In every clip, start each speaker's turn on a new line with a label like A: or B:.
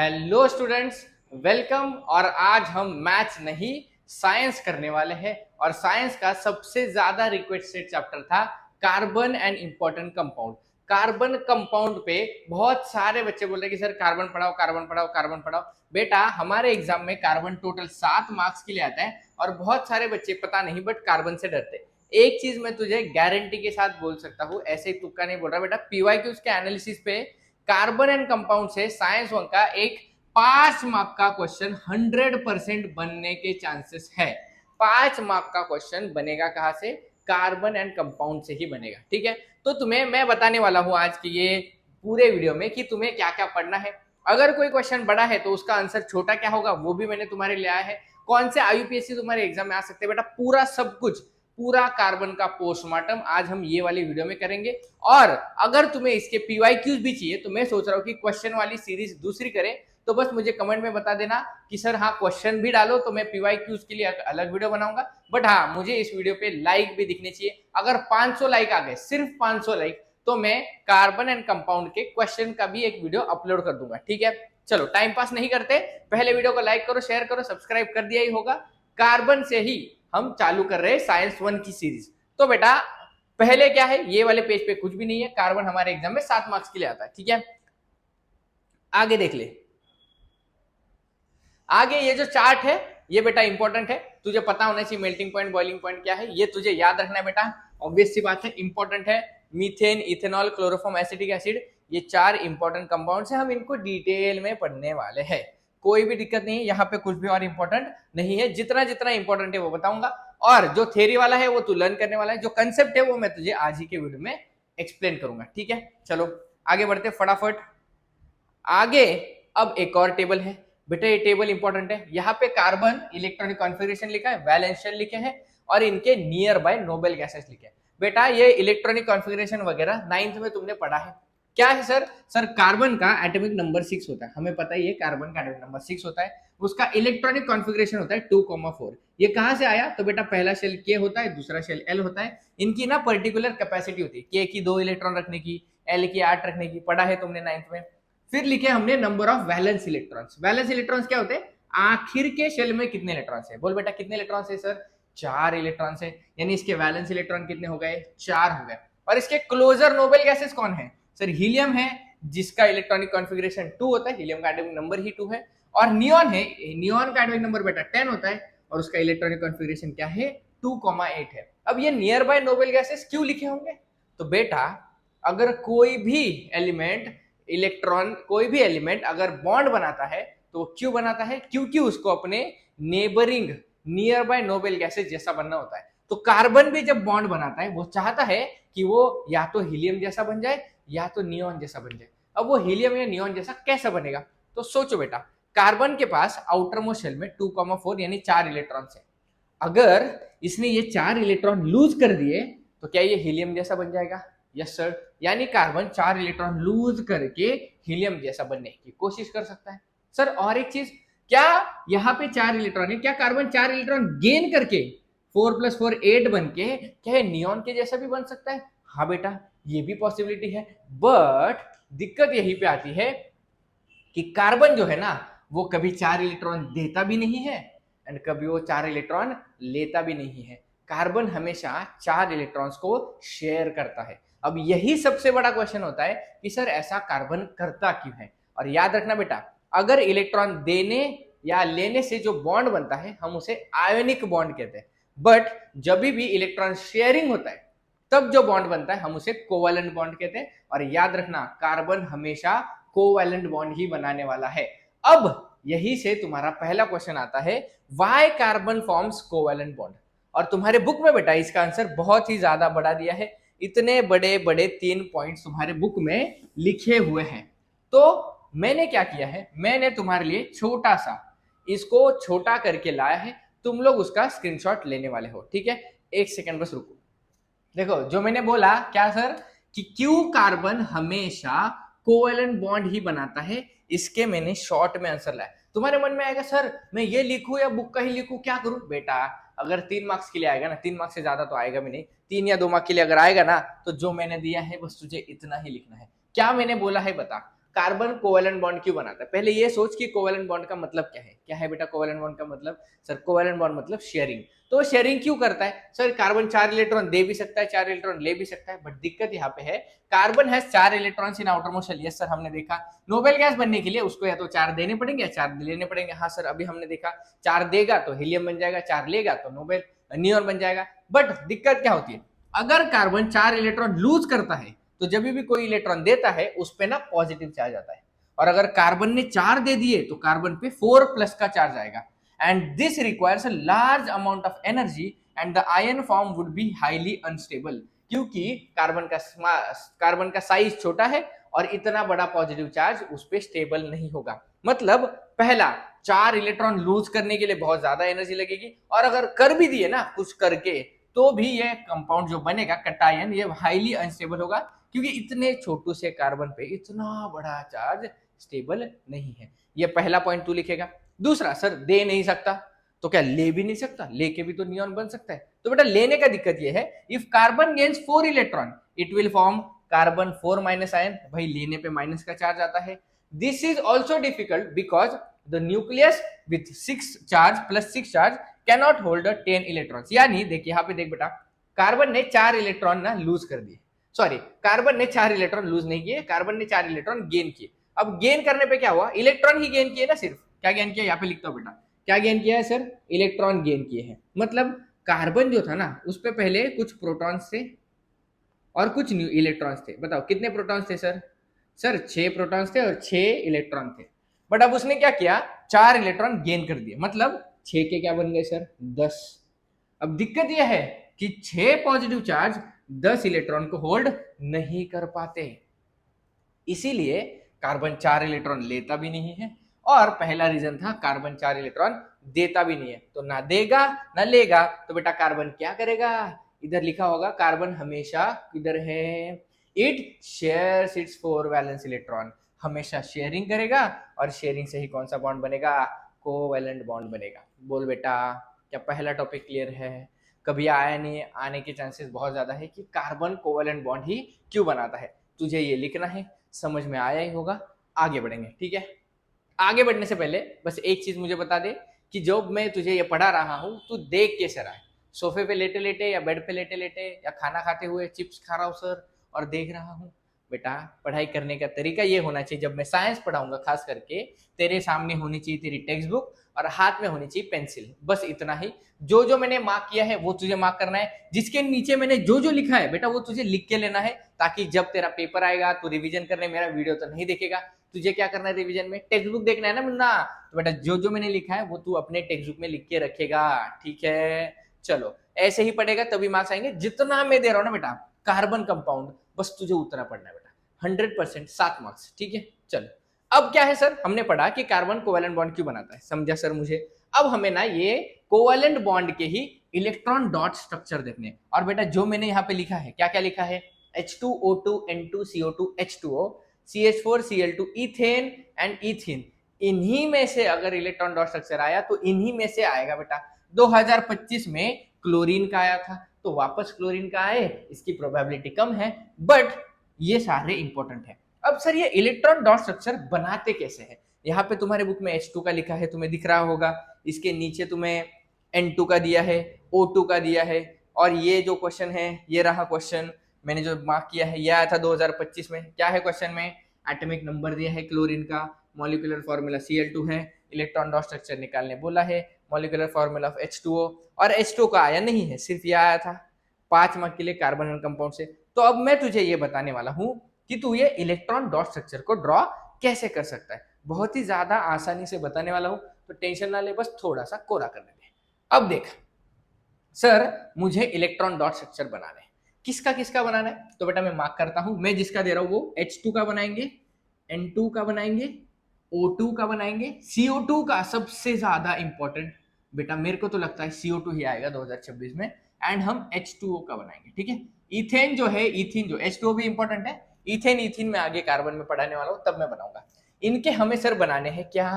A: Hello students, welcome. और आज हम मैथ्स नहीं साइंस करने वाले हैं। और साइंस का सबसे ज्यादा रिक्वेस्टेड चैप्टर था carbon and important compound. Carbon compound पे बहुत सारे बच्चे बोल रहे कि सर कार्बन पढ़ाओ, कार्बन पढ़ाओ, कार्बन पढ़ाओ। बेटा, हमारे एग्जाम में कार्बन टोटल 7 मार्क्स के लिए आता है और बहुत सारे बच्चे पता नहीं बट कार्बन से डरते। एक चीज मैं तुझे गारंटी के साथ बोल सकता हूँ, ऐसे ही तुक्का नहीं बोल रहा बेटा, पीवाईक्यूज के एनालिसिस पे कार्बन एंड कंपाउंड से साइंस वन का एक 5 मार्क का क्वेश्चन 100% बनने के चांसेस है। 5 मार्क का क्वेश्चन बनेगा कहां से? कार्बन एंड कंपाउंड से ही बनेगा। ठीक है, तो तुम्हें मैं बताने वाला हूं आज की ये पूरे वीडियो में कि तुम्हें क्या क्या पढ़ना है। अगर कोई क्वेश्चन बड़ा है तो उसका आंसर छोटा क्या होगा वो भी मैंने तुम्हारे लिए आया है। कौन से आईयूपीएससी तुम्हारे एग्जाम में आ सकते हैं बेटा, पूरा सब कुछ, पूरा कार्बन का पोस्टमार्टम आज हम ये वाली वीडियो में करेंगे। और अगर तुम्हें इसके पीवाईक्यूज भी चाहिए तो मैं सोच रहा हूँ कि क्वेश्चन वाली सीरीज दूसरी करें, तो बस मुझे कमेंट में बता देना कि सर हाँ क्वेश्चन भी डालो तो मैं पीवाईक्यूज के लिए अलग वीडियो बनाऊंगा। बट हाँ, मुझे इस वीडियो पे लाइक भी दिखने चाहिए। अगर 500 लाइक आ गए, सिर्फ 500 लाइक, तो मैं कार्बन एंड कंपाउंड के क्वेश्चन का भी एक वीडियो अपलोड कर दूंगा। ठीक है, चलो टाइम पास नहीं करते, पहले वीडियो को लाइक करो, शेयर करो, सब्सक्राइब कर दिया ही होगा। कार्बन से ही हम चालू कर रहे हैं साइंस वन की सीरीज। तो बेटा पहले क्या है, ये वाले पेज पे कुछ भी नहीं है। कार्बन हमारे एग्जाम में 7 मार्क्स के लिए आता है। ठीक है, आगे देख ले। आगे ये जो चार्ट है ये बेटा इंपॉर्टेंट है, तुझे पता होना चाहिए मेल्टिंग पॉइंट, बॉइलिंग पॉइंट क्या है, ये तुझे याद रखना है बेटा। ऑब्वियस सी बात है, इंपॉर्टेंट है। Methane, ethanol, chloroform, acetic acid, ये 4 इंपॉर्टेंट कंपाउंड्स हैं। हम इनको डिटेल में पढ़ने वाले हैं, कोई भी दिक्कत नहीं है, यहाँ पे कुछ भी और इंपॉर्टेंट नहीं है। जितना जितना इंपॉर्टेंट है वो बताऊंगा, और जो थ्योरी वाला है वो तू लर्न करने वाला है, जो कंसेप्ट है वो मैं तुझे आज ही के वीडियो में एक्सप्लेन करूंगा। ठीक है, चलो आगे बढ़ते फटाफट। आगे अब एक और टेबल है बेटा, ये टेबल इंपॉर्टेंट है। यहाँ पे कार्बन इलेक्ट्रॉनिक कॉन्फ़िगरेशन लिखा है, वैलेंस शेल लिखे हैं और इनके नियर बाय नोबेल गैसेस लिखे हैं। बेटा ये इलेक्ट्रॉनिक कॉन्फ़िगरेशन वगैरह 9th में तुमने पढ़ा है। क्या है सर? सर कार्बन का एटॉमिक नंबर 6 होता है, हमें पता ही है कार्बन का एटॉमिक नंबर 6 होता है। उसका इलेक्ट्रॉनिक कॉन्फ़िगरेशन होता है 2,4। ये कहां से आया? तो बेटा पहला शेल के होता है, दूसरा शेल एल होता है। इनकी ना पर्टिकुलर कैपेसिटी होती है, के की 2 इलेक्ट्रॉन रखने की, एल की 8 रखने की, पढ़ा है तुमने 9th में। फिर लिखे हमने number of valence electrons. Valence electrons क्या होते हैं? आखिर के शेल में कितने इलेक्ट्रॉन्स है। बोल बेटा कितने इलेक्ट्रॉन्स है सर? 4 इलेक्ट्रॉन्स है, यानी इसके वैलेंस इलेक्ट्रॉन कितने हो गए? 4 हो गए। और इसके क्लोजर नोबेल गैसेस कौन है? सर हीलियम है, जिसका इलेक्ट्रॉनिक कॉन्फ़िगरेशन 2 होता है, हीलियम का एटॉमिक नंबर ही 2 है। और नियॉन है, नियॉन का एटॉमिक नंबर बेटा 10 होता है और उसका इलेक्ट्रॉनिक कॉन्फ़िगरेशन क्या है? 2,8 है। अब ये नियर बाय नोबेल गैसेस क्यों लिखे होंगे? तो बेटा अगर कोई भी एलिमेंट, इलेक्ट्रॉन, कोई भी एलिमेंट अगर बॉन्ड बनाता है तो क्यों बनाता है? क्योंकि उसको अपने neighbouring, near by noble gases जैसा बनना होता है। तो कार्बन भी जब बॉन्ड बनाता है वो चाहता है कि वो या तो हीलियम जैसा बन जाए या तो नियॉन जैसा बन जाए। अब वो हीलियम या नियॉन जैसा कैसा बनेगा? तो सोचो बेटा, कार्बन के पास आउटर मोस्ट शेल में 2,4 यानी 4 इलेक्ट्रॉन्स है। अगर इसने ये 4 इलेक्ट्रॉन लूज कर दिए तो क्या ये हीलियम जैसा बन जाएगा? यस सर, यानी कार्बन 4 इलेक्ट्रॉन लूज करके हीलियम जैसा बनने की कोशिश कर सकता है। सर और एक चीज, क्या यहाँ पे 4 इलेक्ट्रॉन है, क्या कार्बन 4 इलेक्ट्रॉन गेन करके 4 + 4 8 बन के क्या है नियॉन के जैसा भी बन सकता है? हाँ बेटा, ये भी पॉसिबिलिटी है। बट दिक्कत यहीं पे आती है कि कार्बन जो है ना वो कभी 4 इलेक्ट्रॉन देता भी नहीं है एंड कभी वो 4 इलेक्ट्रॉन लेता भी नहीं है। कार्बन हमेशा 4 इलेक्ट्रॉन्स को शेयर करता है। अब यही सबसे बड़ा क्वेश्चन होता है कि सर ऐसा कार्बन करता क्यों है? और याद रखना बेटा, अगर इलेक्ट्रॉन देने या लेने से जो बॉन्ड बनता है हम उसे आयोनिक बॉन्ड कहते हैं। बट जब भी इलेक्ट्रॉन शेयरिंग होता है तब जो बॉन्ड बनता है हम उसे कोवैलेंट बॉन्ड कहते हैं। और याद रखना, कार्बन हमेशा कोवैलेंट बॉन्ड ही बनाने वाला है। अब यही से तुम्हारा पहला क्वेश्चन आता है, why carbon forms covalent bond. और तुम्हारे बुक में बेटा इसका आंसर बहुत ही ज्यादा बड़ा दिया है, इतने बड़े बड़े 3 पॉइंट्स तुम्हारे बुक में लिखे हुए हैं। तो मैंने क्या किया है, मैंने तुम्हारे लिए छोटा सा इसको छोटा करके लाया है, तुम लोग उसका स्क्रीनशॉट लेने वाले हो। ठीक है, एक सेकंड बस रुको। देखो जो मैंने बोला क्या सर, कि क्यों कार्बन हमेशा कोवैलेंट बॉन्ड ही बनाता है, इसके मैंने शॉर्ट में आंसर लाया। तुम्हारे मन में आएगा सर मैं ये लिखूं या बुक का ही लिखूं, क्या करूं? बेटा अगर 3 मार्क्स के लिए आएगा ना, 3 मार्क्स से ज्यादा तो आएगा भी नहीं, 3 या 2 मार्क्स के लिए अगर आएगा ना, तो जो मैंने दिया है बस तुझे इतना ही लिखना है। क्या मैंने बोला है बता, कार्बन कोवेलेंट बॉन्ड क्यों बनाता है? पहले ये सोच कि कोवेलेंट बॉन्ड का मतलब क्या है बेटा कोवेलेंट बॉन्ड का मतलब? सर कोवेलेंट बॉन्ड मतलब शेयरिंग। तो शेयरिंग क्यों करता है? सर कार्बन 4 इलेक्ट्रॉन दे भी सकता है, 4 इलेक्ट्रॉन ले भी सकता है, बट दिक्कत यहाँ पे है carbon has 4 electrons in outermost shell. Yes sir, हमने देखा नोबेल गैस बनने के लिए उसको या तो 4 देने पड़ेंगे या 4 लेने पड़ेंगे। हाँ सर, अभी हमने देखा 4 देगा तो हीलियम बन जाएगा, 4 लेगा तो नोबेल नियॉन बन जाएगा। बट दिक्कत क्या होती है, अगर कार्बन 4 इलेक्ट्रॉन लूज करता है तो जब भी कोई इलेक्ट्रॉन देता है उस पे ना पॉजिटिव चार्ज आता है, और अगर कार्बन ने 4 दे दिए तो कार्बन पे 4 प्लस का चार्ज आएगा, and this requires a large amount of energy and the ion form would be highly unstable, क्योंकि कार्बन का साइज छोटा है और इतना बड़ा पॉजिटिव चार्ज उस पर स्टेबल नहीं होगा। मतलब पहला 4 इलेक्ट्रॉन लूज करने के लिए बहुत ज्यादा एनर्जी लगेगी, और अगर कर भी दिए ना कुछ करके तो भी ये कंपाउंड जो बनेगा कटायन ये हाईली अनस्टेबल होगा, क्योंकि इतने छोटू से कार्बन पे इतना बड़ा चार्ज स्टेबल नहीं है। ये पहला पॉइंट तू लिखेगा। दूसरा, सर दे नहीं सकता तो क्या ले भी नहीं सकता? लेके भी तो नियॉन बन सकता है। तो बेटा लेने का दिक्कत ये है, if carbon gains 4 electron it will form carbon 4 minus ion. भाई लेने पे माइनस का चार्ज आता है। This is also difficult because the nucleus with 6 charge plus 6 charge cannot hold 10 electrons. यानी देख यहाँ पे देख बेटा, कार्बन ने 4 इलेक्ट्रॉन ना लूज कर दिए, सॉरी कार्बन ने 4 इलेक्ट्रॉन लूज नहीं किए, कार्बन ने 4 इलेक्ट्रॉन गेन किए। अब गेन करने पे क्या हुआ, इलेक्ट्रॉन ही गेन किए ना, सिर्फ क्या गेन किया यहाँ पे लिखता हूं बेटा, क्या गेन किया है सर? इलेक्ट्रॉन गेन किए हैं। मतलब कार्बन जो था ना उस पे पहले कुछ प्रोटॉन्स थे और कुछ न्यू इलेक्ट्रॉन्स थे। बताओ कितने प्रोटॉन्स थे सर? सर 6 प्रोटॉन्स थे और 6 इलेक्ट्रॉन थे। बट अब उसने क्या किया, 4 इलेक्ट्रॉन गेन कर दिए, मतलब 6 के क्या बन गए सर? 10। अब दिक्कत यह है कि 6 पॉजिटिव चार्ज 10 इलेक्ट्रॉन को होल्ड नहीं कर पाते, इसीलिए कार्बन 4 इलेक्ट्रॉन लेता भी नहीं है, और पहला रीजन था कार्बन 4 इलेक्ट्रॉन देता भी नहीं है। तो ना देगा ना लेगा, तो बेटा कार्बन क्या करेगा? इधर लिखा होगा कार्बन हमेशा किधर है, it shares it's 4 valence electron, हमेशा शेयरिंग करेगा, और शेयरिंग से ही कौन सा बॉन्ड बनेगा? कोवैलेंट बॉन्ड बनेगा। बोल बेटा, क्या पहला टॉपिक क्लियर है? कभी आया नहीं, आने के चांसेस बहुत ज्यादा है कि कार्बन कोवैलेंट बॉन्ड ही क्यों बनाता है। तुझे ये लिखना है, समझ में आया ही होगा। आगे बढ़ेंगे, ठीक है। आगे बढ़ने से पहले बस एक चीज मुझे बता दे कि जो मैं तुझे ये पढ़ा रहा हूँ तू देख कैसे रहा है, सोफे पे लेटे लेटे या बेड पे लेटे लेटे या खाना खाते हुए चिप्स खा रहा हूँ सर और देख रहा हूँ? बेटा पढ़ाई करने का तरीका ये होना चाहिए, जब मैं साइंस पढ़ाऊंगा खास करके तेरे सामने होनी चाहिए तेरी टेक्स्ट बुक और हाथ में होनी चाहिए पेंसिल, बस इतना ही। जो जो मैंने मार्क किया है वो तुझे मार्क करना है, जिसके नीचे मैंने जो जो लिखा है बेटा वो तुझे लिख के लेना है, ताकि जब तेरा पेपर आएगा तो रिवीजन करने मेरा वीडियो तो नहीं देखेगा, तुझे क्या करना है रिवीजन में टेक्स्ट बुक देखना है ना मुन्ना। तो बेटा जो जो मैंने लिखा है वो तू अपने टेक्स्ट बुक में लिख के रखेगा, ठीक है? चलो ऐसे ही पढ़ेगा तभी मार्क्स आएंगे। जितना मैं दे रहा हूँ ना बेटा कार्बन कंपाउंड, बस तुझे उतना पढ़ना है बेटा, 100% 7 मार्क्स, ठीक है? चलो अब क्या है सर, हमने पढ़ा कि कार्बन कोवैलेंट बॉन्ड क्यों बनाता है, समझा सर मुझे। अब हमें ना ये कोवैलेंट बॉन्ड के ही इलेक्ट्रॉन डॉट स्ट्रक्चर देखने, और बेटा जो मैंने यहाँ पे लिखा है, क्या क्या लिखा है? H2O2 N2 CO2 H2O CH4 Cl2 ethane and ethene, इन्हीं में से अगर इलेक्ट्रॉन डॉट स्ट्रक्चर आया तो इन्हीं में से आएगा बेटा। 2025 में क्लोरीन का आया था तो वापस क्लोरीन का आए, इसकी प्रोबेबिलिटी कम है, बट ये सारे इंपॉर्टेंट है। अब सर ये इलेक्ट्रॉन डॉट स्ट्रक्चर बनाते कैसे हैं? यहाँ पे तुम्हारे बुक में H2 का लिखा है, तुम्हें दिख रहा होगा, इसके नीचे तुम्हें N2 का दिया है, O2 का दिया है, और ये जो क्वेश्चन है ये रहा क्वेश्चन मैंने जो मार्क किया है, यह आया था 2025 में। क्या है क्वेश्चन में? एटॉमिक नंबर दिया है क्लोरीन का, मॉलिक्यूलर फार्मूला Cl2 है, इलेक्ट्रॉन डॉट स्ट्रक्चर निकालने बोला है, मॉलिक्यूलर फार्मूला ऑफ H2O, और H2O का आया नहीं है, सिर्फ यह आया था 5 मार्क के लिए कार्बन कंपाउंड से। तो अब मैं तुझे ये बताने वाला हूं कि तू ये इलेक्ट्रॉन डॉट स्ट्रक्चर को ड्रॉ कैसे कर सकता है, बहुत ही ज्यादा आसानी से बताने वाला हूं, तो टेंशन ना ले, बस थोड़ा सा कोरा करने दे। अब देख सर, मुझे इलेक्ट्रॉन डॉट स्ट्रक्चर बनाना है, किसका किसका बनाना है? तो बेटा मैं मार्क करता हूं, मैं जिसका दे रहा हूं वो H2 का बनाएंगे, N2 का बनाएंगे, O2 का बनाएंगे, CO2 का सबसे ज्यादा इंपॉर्टेंट बेटा मेरे को तो लगता है CO2 ही आएगा 2026 में, एंड हम H2O का बनाएंगे, ठीक है? इथेन जो है, इथिन जो H2O भी इंपॉर्टेंट है, इथेन इथिन में आगे कार्बन में पढ़ाने वाला हूं तब मैं बनाऊंगा। इनके हमें सर बनाने हैं क्या?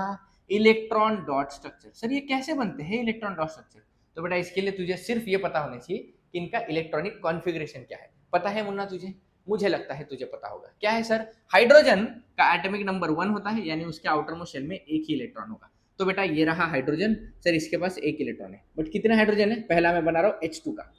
A: Electron dot structure. सर ये कैसे बनते हैं इलेक्ट्रॉन डॉट स्ट्रक्चर? तो बेटा इसके लिए तुझे सिर्फ ये पता होना चाहिए कि इनका इलेक्ट्रॉनिक कॉन्फ़िगरेशन क्या है। पता है मुन्ना तुझे मुझे लगता है तुझे पता होगा। क्या है सर? हाइड्रोजन का एटॉमिक नंबर 1 होता है, यानी उसके आउटर मोस्ट शेल में एक ही इलेक्ट्रॉन होगा। तो बेटा ये रहा हाइड्रोजन, सर इसके पास एक इलेक्ट्रॉन है, बट कितने हाइड्रोजन है? पहला मैं बना रहा हूँ H2 का,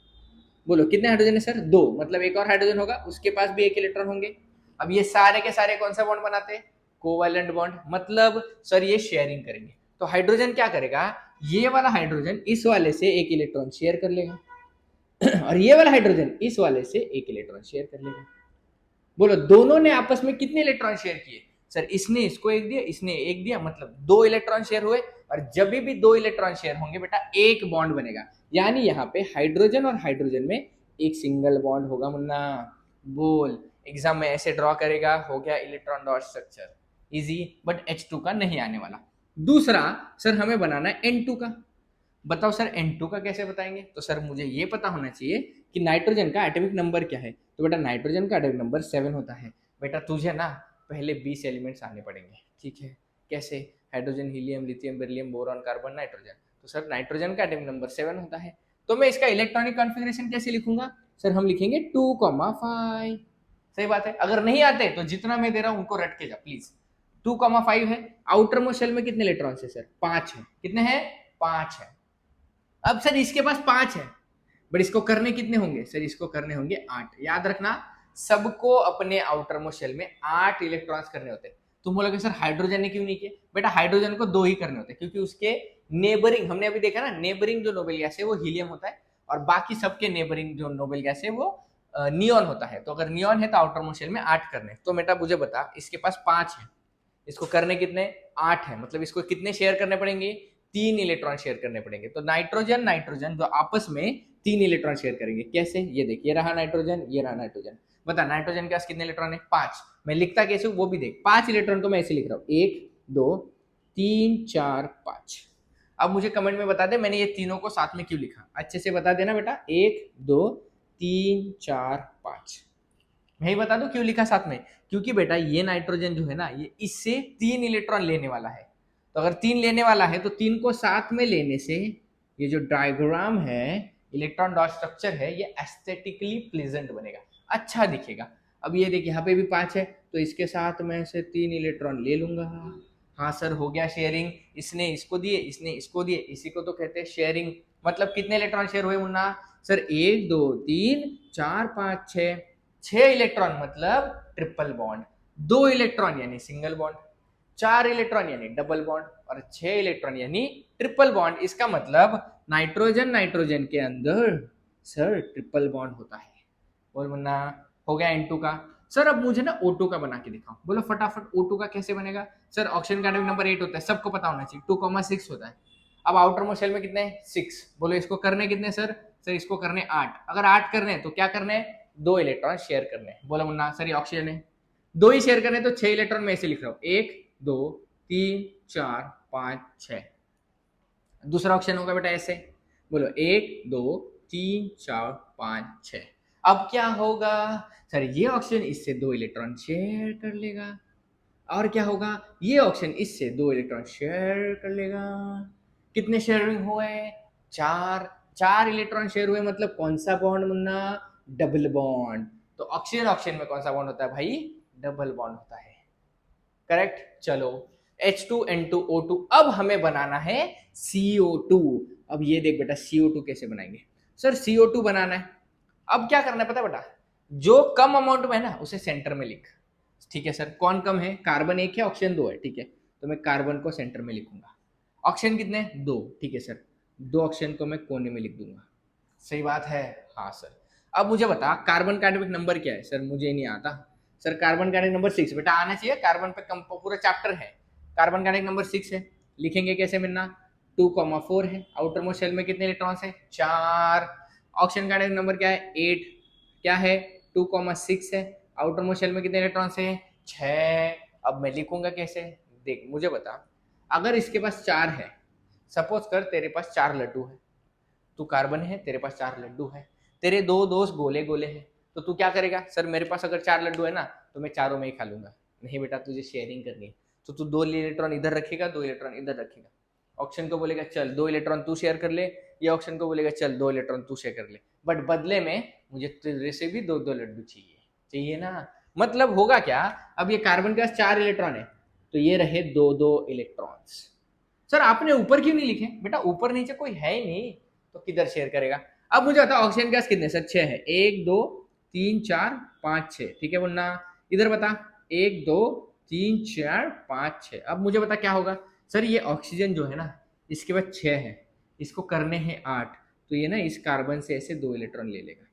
A: बोलो कितने हाइड्रोजन है सर? 2, मतलब एक और हाइड्रोजन होगा, उसके पास भी एक इलेक्ट्रॉन होंगे। अब ये सारे के सारे कौन सा बॉन्ड बनाते हैं? कोवैलेंट बॉन्ड, मतलब सर ये शेयरिंग करेंगे। तो हाइड्रोजन क्या करेगा? ये वाला हाइड्रोजन इस वाले से एक इलेक्ट्रॉन शेयर कर लेगा और ये वाला हाइड्रोजन इस वाले से एक इलेक्ट्रॉन शेयर कर लेगा। बोलो दोनों ने आपस में कितने इलेक्ट्रॉन शेयर किए? सर इसने इसको एक दिया, इसने एक दिया, मतलब 2 इलेक्ट्रॉन शेयर हुए। और जब भी 2 इलेक्ट्रॉन शेयर होंगे बेटा एक बॉन्ड बनेगा, यानी यहाँ पे हाइड्रोजन और हाइड्रोजन में एक सिंगल बॉन्ड होगा मुन्ना। बोल एग्जाम में ऐसे ड्रॉ करेगा, हो गया electron dot structure, easy. But H2 का नहीं आने वाला। दूसरा सर हमें बनाना है N2 का। बताओ सर N2 का कैसे बताएंगे? तो सर मुझे ये पता होना चाहिए कि नाइट्रोजन का एटॉमिक नंबर क्या है। तो बेटा नाइट्रोजन का एटॉमिक नंबर 7 होता है। बेटा तुझे ना पहले 20 एलिमेंट्स आने पड़ेंगे, ठीक है? कैसे? Hydrogen, helium, lithium, beryllium, boron, carbon, nitrogen. तो सर नाइट्रोजन का एटॉमिक नंबर 7 होता है, तो मैं इसका इलेक्ट्रॉनिक कॉन्फ़िगरेशन कैसे लिखूंगा? सर हम लिखेंगे 2,5। सही बात है। अगर नहीं आते तो जितना मैं दे रहा हूं उनको रट के जा प्लीज। 2,5 है। आउटर मोस्ट शेल में कितने इलेक्ट्रॉन्स है सर? 5 है। कितने हैं? 5 है। अब सर इसके पास 5 है, बट इसको करने कितने होंगे? सर इसको करने होंगे 8। याद रखना सबको अपने आउटर मोस्ट शेल में 8 इलेक्ट्रॉन्स करने होते हैं। तुम बोलोगे सर हाइड्रोजन ने क्यों नहीं किए? बेटा हाइड्रोजन को 2 ही करने होते हैं, क्योंकि उसके नेबरिंग, हमने अभी देखा ना, नेबरिंग जो नोबेल गैस है वो हीलियम होता है, और बाकी सबके नेबरिंग जो नोबेल गैस है वो नियॉन होता है। तो अगर नियॉन है तो आउटर मोस्ट शेल में 8 करने। तो बेटा मुझे बता, इसके पास 5 है, इसको करने कितने? 8 है, मतलब इसको कितने शेयर करने पड़ेंगे? 3 इलेक्ट्रॉन शेयर करने पड़ेंगे। तो नाइट्रोजन नाइट्रोजन जो आपस में 3 इलेक्ट्रॉन शेयर करेंगे। कैसे? ये देख, ये रहा नाइट्रोजन, ये रहा नाइट्रोजन। बता नाइट्रोजन के पास कितने इलेक्ट्रॉन है? 5। मैं लिखता कैसे वो भी देख। 5 इलेक्ट्रॉन को मैं ऐसे लिख रहा हूँ, 1 2 3 4 5। अब मुझे कमेंट में बता दे मैंने ये तीनों को साथ में क्यों लिखा, अच्छे से बता देना बेटा। 1 2 3 4 5, मैं ही बता दूं क्यों लिखा साथ में? क्योंकि बेटा ये नाइट्रोजन जो है ना, ये इससे 3 इलेक्ट्रॉन लेने वाला है। तो अगर 3 लेने वाला है तो 3 को साथ में लेने से ये जो डायग्राम है, इलेक्ट्रॉन डॉट स्ट्रक्चर है, ये एस्थेटिकली प्लेजेंट बनेगा, अच्छा दिखेगा। अब ये देखिए यहाँ पे भी 5 है, तो इसके साथ में से 3 इलेक्ट्रॉन ले लूंगा। हाँ सर हो गया शेयरिंग, इसने इसको दिए, इसने इसको दिए, इसी को तो कहते हैं शेयरिंग। मतलब कितने इलेक्ट्रॉन शेयर हुए मुन्ना? सर 1 2 3 4 5 6, 6 इलेक्ट्रॉन मतलब ट्रिपल बॉन्ड। 2 इलेक्ट्रॉन यानी सिंगल बॉन्ड, 4 इलेक्ट्रॉन यानी डबल बॉन्ड, और 6 इलेक्ट्रॉन यानी ट्रिपल बॉन्ड। इसका मतलब नाइट्रोजन नाइट्रोजन के अंदर सर ट्रिपल बॉन्ड होता है। बोल मुन्ना, हो गया N2 का। सर अब मुझे ना O2 का बना के दिखाओ। बोलो फटाफट O2 का कैसे बनेगा? सर ऑक्सीजन का एटॉमिक नंबर 8 होता है, सबको पता होना चाहिए, 2,6 होता है। अब आउटर मोस्ट शेल में कितने हैं? 6। बोलो इसको करने कितने सर? सर इसको करने 8। अगर 8 करने हैं तो क्या करने हैं? 2 इलेक्ट्रॉन शेयर करने हैं। बोला मुन्ना सर ये ऑक्सीजन है, 2 ही शेयर करने, तो 6 इलेक्ट्रॉन में ऐसे लिख रहा हूँ, 1 2 3 4 5 6। दूसरा ऑप्शन होगा बेटा ऐसे, बोलो 1 2 3 4 5 6। अब क्या होगा? सर ये ऑक्सीजन इससे 2 इलेक्ट्रॉन शेयर कर लेगा, और क्या होगा? ये ऑक्सीजन इससे 2 इलेक्ट्रॉन शेयर कर लेगा। कितने शेयरिंग हुए? 4। 4 इलेक्ट्रॉन शेयर हुए, मतलब कौन सा बॉन्ड मुन्ना? Double bond. तो ऑक्सीजन ऑक्सीजन में कौन सा बॉन्ड होता है भाई? डबल बॉन्ड होता है। करेक्ट। चलो H2N2O2, अब हमें बनाना है CO2। अब ये देख बेटा CO2 कैसे बनाएंगे? सर CO2 बनाना है, अब क्या करना है पता है बेटा? जो कम अमाउंट में है ना उसे सेंटर में लिख। ठीक है सर, कौन कम है? कार्बन 1 है, ऑक्सीजन 2 है, ठीक है, तो मैं कार्बन को सेंटर में लिखूंगा। ऑक्सीजन कितने? 2, ठीक है सर, 2 ऑक्सीजन को मैं कोने में लिख दूंगा। सही बात है? हाँ सर। अब मुझे बता कार्बन का एटॉमिक नंबर क्या है? सर मुझे नहीं आता। सर कार्बन का एटॉमिक नंबर 6। बेटा आना चाहिए, कार्बन पे पूरा चैप्टर है। कार्बन का एटॉमिक नंबर 6 है, लिखेंगे कैसे मिलना? 2,4 है। आउटर मोस्ट शेल में कितने इलेक्ट्रॉन्स है? 4। ऑक्सीजन का एटॉमिक नंबर क्या है? 8। क्या है? 2,6 है। आउटर मोस्ट शेल में कितने इलेक्ट्रॉन्स है? 6। अब मैं लिखूंगा कैसे? देख मुझे बता, अगर इसके पास 4 है, सपोज कर तेरे पास 4 लड्डू है, तू कार्बन है, तेरे पास 4 लड्डू है, तेरे 2 दोस्त गोले गोले हैं, तो तू क्या करेगा? सर मेरे पास अगर 4 लड्डू है ना तो मैं चारों में ही खा लूंगा। नहीं बेटा तुझे शेयरिंग करनी है, तो तू 2 इलेक्ट्रॉन इधर रखेगा, 2 इलेक्ट्रॉन इधर रखेगा। ऑक्सीजन को बोलेगा चल 2 इलेक्ट्रॉन तू शेयर कर ले, या ऑक्सीजन को बोलेगा चल 2 इलेक्ट्रॉन तू शेयर कर ले, बट बदले में मुझे तेरे से भी 2 लड्डू चाहिए। चाहिए ना। मतलब होगा क्या, अब ये कार्बन के पास 4 इलेक्ट्रॉन है, तो ये रहे 2 इलेक्ट्रॉन्स। सर आपने ऊपर क्यों नहीं लिखे? बेटा ऊपर नीचे कोई है ही नहीं, तो किधर शेयर करेगा? अब मुझे बताओ ऑक्सीजन गैस कितने सर? 6 है, 1 2 3 4 5 6, ठीक है मुन्ना? इधर बता, 1 2 3 4 5 6। अब मुझे बता क्या होगा? सर ये ऑक्सीजन जो है ना, इसके बाद 6 है, इसको करने हैं 8, तो ये ना इस कार्बन से ऐसे 2 इलेक्ट्रॉन ले लेगा।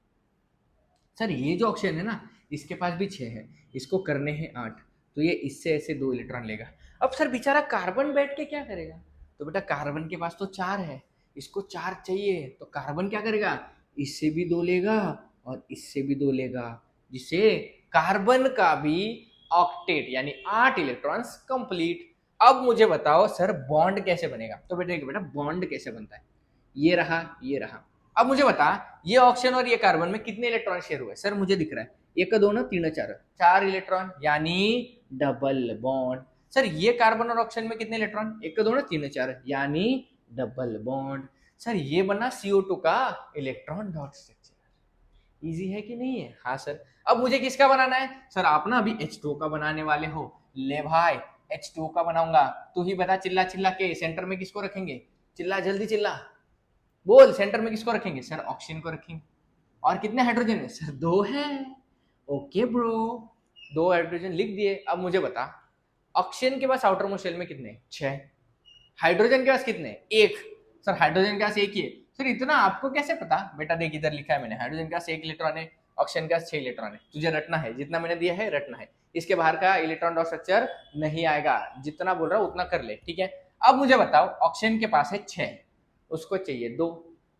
A: सर ये जो ऑक्सीजन है ना, इसके पास भी 6 है, इसको करने हैं 8, तो ये इससे ऐसे 2 इलेक्ट्रॉन लेगा। अब सर बेचारा कार्बन बैठ के क्या करेगा? तो बेटा कार्बन के पास तो 4 है, इसको 4 चाहिए, तो कार्बन क्या करेगा? इससे भी 2 लेगा और इससे भी 2 लेगा, जिससे कार्बन का भी ऑक्टेट यानी 8 इलेक्ट्रॉन्स कंप्लीट। अब मुझे बताओ सर बॉन्ड कैसे बनेगा? तो बेटा बॉन्ड कैसे बनता है? ये रहा, ये रहा। अब मुझे बता, ये ऑक्सीजन और ये कार्बन में कितने इलेक्ट्रॉन शेयर हुए? सर मुझे दिख रहा है 1 2 3 4, 4 इलेक्ट्रॉन, यानी डबल बॉन्ड। सर ये कार्बन और ऑक्सीजन में कितने इलेक्ट्रॉन? 1 2 3 4, यानी डबल बॉन्ड। सर ये बना CO2 का इलेक्ट्रॉन डॉट स्ट्रक्चर। इजी है कि नहीं है? हाँ सर। अब मुझे किसका बनाना है? सर आप ना अभी H2O का बनाने वाले हो। ले भाई H2O का बनाऊंगा, तू ही बता चिल्ला चिल्ला के सेंटर में किसको रखेंगे? चिल्ला जल्दी चिल्ला, बोल सेंटर में किसको रखेंगे? सर ऑक्सीजन को रखेंगे। और कितने हाइड्रोजन है? सर 2 है। ओके ब्रो, 2 हाइड्रोजन लिख दिए। अब मुझे बता ऑक्सीजन के पास आउटर मोस्ट शेल में कितने? 6। हाइड्रोजन के पास कितने? 1। सर हाइड्रोजन के पास 1 ही है। सर इतना आपको कैसे पता? बेटा देख इधर लिखा है मैंने, हाइड्रोजन के पास 1 इलेक्ट्रॉन है, ऑक्सीजन के पास 6 इलेक्ट्रॉन है। तुझे रटना है, जितना मैंने दिया है रटना है, इसके बाहर का इलेक्ट्रॉन डॉट स्ट्रक्चर नहीं आएगा। जितना बोल रहा हूं उतना कर ले, ठीक है? अब मुझे बताओ ऑक्सीजन के पास है 6, उसको चाहिए 2।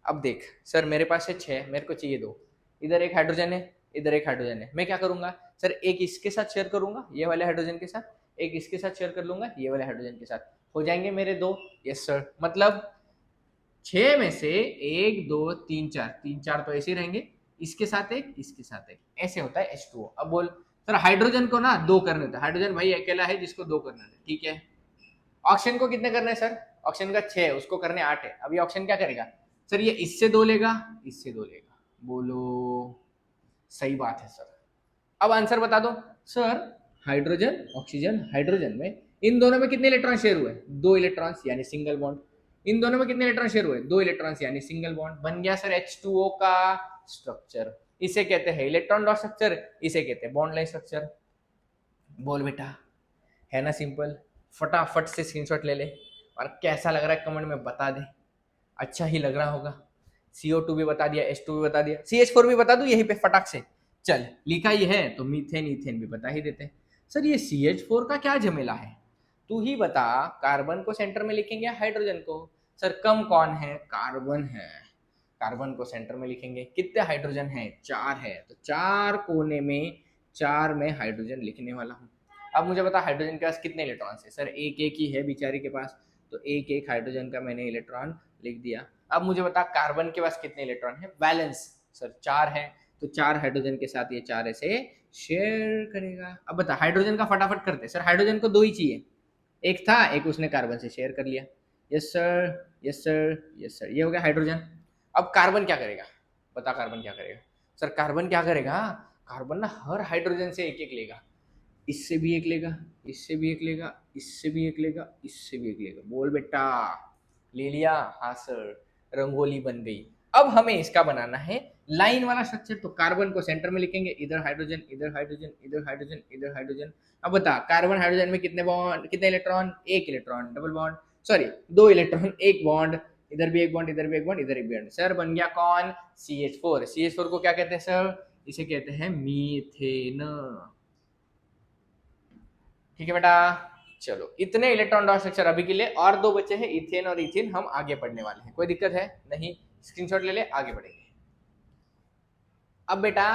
A: अब देख सर मेरे पास है 6, मेरे को चाहिए 2। इधर एक हाइड्रोजन है, इधर एक हाइड्रोजन है, मैं क्या करूंगा? सर एक इसके साथ शेयर करूंगा ये वाले हाइड्रोजन के साथ, एक इसके साथ शेयर कर लूंगा ये वाले हाइड्रोजन के साथ, हो जाएंगे मेरे 2। Yes sir. मतलब 6 में से 1 2 3 4, 3 4 तो ऐसे ही रहेंगे, इसके साथ एक, इसके साथ एक, ऐसे होता है H2O। अब बोल सर हाइड्रोजन को ना 2 करने होता है, हाइड्रोजन भाई अकेला है जिसको 2 करना है, ठीक है? ऑक्सीजन को कितने करना है सर? ऑक्सीजन का 6 है, उसको करने 8 है। अभी ऑक्सीजन क्या करेगा? सर ये इससे 2 लेगा, इससे 2 लेगा। बोलो सही बात है सर। अब आंसर बता दो। सर हाइड्रोजन ऑक्सीजन हाइड्रोजन में इन दोनों में कितने इलेक्ट्रॉन शेयर हुए? 2 इलेक्ट्रॉन्स, यानी सिंगल बॉन्ड। इन दोनों में कितने इलेक्ट्रॉन शेयर हुए? 2 इलेक्ट्रॉन्स, यानी सिंगल बॉन्ड। बन गया सर H2O का स्ट्रक्चर। इसे कहते हैं इलेक्ट्रॉन डॉट स्ट्रक्चर, इसे कहते हैं बॉन्ड लाइन स्ट्रक्चर। बोल बेटा, है ना सिंपल? फटाफट से स्क्रीनशॉट ले ले और कैसा लग रहा है कमेंट में बता दे। अच्छा ही लग रहा होगा। CO2 भी बता दिया, H2 भी बता दिया, CH4 भी बता दूं यहीं पे फटाक से? चल लिखा ही है तो मीथेन इथेन भी बता ही देते हैं। सर ये CH4 का क्या झमेला है? तू ही बता, कार्बन को सेंटर में लिखेंगे या हाइड्रोजन को? सर कम कौन है? कार्बन है। कार्बन को सेंटर में लिखेंगे। कितने हाइड्रोजन है? 4 है, तो 4 कोने में 4 में हाइड्रोजन लिखने वाला हूँ। अब मुझे बता हाइड्रोजन के पास कितने इलेक्ट्रॉन है? सर एक एक ही है बेचारे के पास, तो एक एक हाइड्रोजन का मैंने इलेक्ट्रॉन लिख दिया। अब मुझे बता कार्बन के पास कितने इलेक्ट्रॉन है? बैलेंस सर 4 है, तो 4 हाइड्रोजन के साथ ये 4 ऐसे शेयर करेगा। अब बता हाइड्रोजन का फटाफट करते। सर हाइड्रोजन को 2 ही चाहिए, एक था, एक उसने कार्बन से शेयर कर लिया। Yes sir, yes sir, yes sir, ये हो गया हाइड्रोजन। अब कार्बन क्या करेगा? बता कार्बन क्या करेगा? सर कार्बन क्या करेगा? कार्बन ना हर हाइड्रोजन से एक एक लेगा, इससे भी एक लेगा, इससे भी एक लेगा, इससे भी एक लेगा, इससे भी एक लेगा। बोल बेटा, ले लिया? हाँ सर, रंगोली बन गई। अब हमें इसका बनाना है लाइन वाला स्ट्रक्चर, तो कार्बन को सेंटर में लिखेंगे, इधर हाइड्रोजन, इधर हाइड्रोजन, इधर हाइड्रोजन, इधर हाइड्रोजन। अब बता कार्बन हाइड्रोजन में कितने बॉन्ड, कितने electron? 1 electron, double bond, sorry 2 electron, 1 bond, इधर भी 1 बॉन्ड, इधर भी 1 बॉन्ड, इधर एक बॉन्ड। सर बन गया कौन? CH4। CH4 को क्या कहते हैं सर? इसे कहते हैं मीथेन। ठीक है बेटा, चलो इतने इलेक्ट्रॉन डॉट स्ट्रक्चर अभी के लिए, और 2 बचे हैं इथेन और इथेन, हम आगे पढ़ने वाले हैं। कोई दिक्कत है? नहीं, स्क्रीनशॉट ले ले, आगे बढ़ेंगे। अब बेटा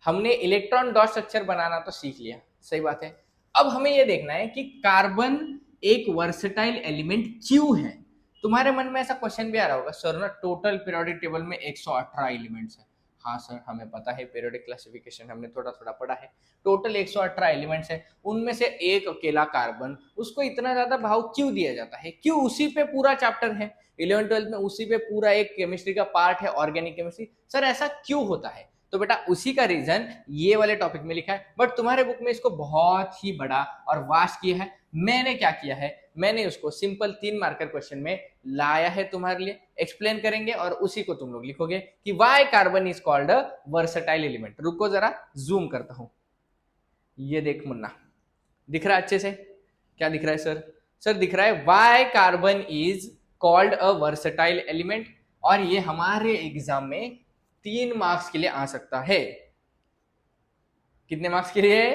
A: हमने इलेक्ट्रॉन डॉट स्ट्रक्चर बनाना तो सीख लिया, सही बात है। अब हमें यह देखना है कि कार्बन एक वर्सेटाइल एलिमेंट क्यों है। तुम्हारे मन में ऐसा क्वेश्चन भी आ रहा होगा, सर ना टोटल पीरियोडिक टेबल में 118 एलिमेंट्स है। हाँ सर, हमें पता है, पीरियोडिक क्लासिफिकेशन हमने थोड़ा थोड़ा पढ़ा है। टोटल 118 एलिमेंट्स है, उनमें से एक अकेला कार्बन, उसको इतना ज्यादा भाव क्यों दिया जाता है? क्यों? उसी पे पूरा चैप्टर है 11th 12th में, उसी पे पूरा एक केमिस्ट्री का पार्ट है, ऑर्गेनिक केमिस्ट्री। सर ऐसा क्यों होता है? तो बेटा उसी का रीजन ये वाले टॉपिक में लिखा है, बट तुम्हारे बुक में इसको बहुत ही बड़ा और वास्ट किया है। मैंने क्या किया है, मैंने उसको सिंपल 3 मार्कर क्वेश्चन में लाया है तुम्हारे लिए, एक्सप्लेन करेंगे और उसी को तुम लोग लिखोगे कि why carbon is called a versatile element. रुको जरा जूम करता हूं, ये देख मुन्ना, दिख रहा है अच्छे से? क्या दिख रहा है सर? सर दिख रहा है why carbon is called a versatile element, और ये हमारे एग्जाम में 3 मार्क्स के लिए आ सकता है। कितने मार्क्स के लिए?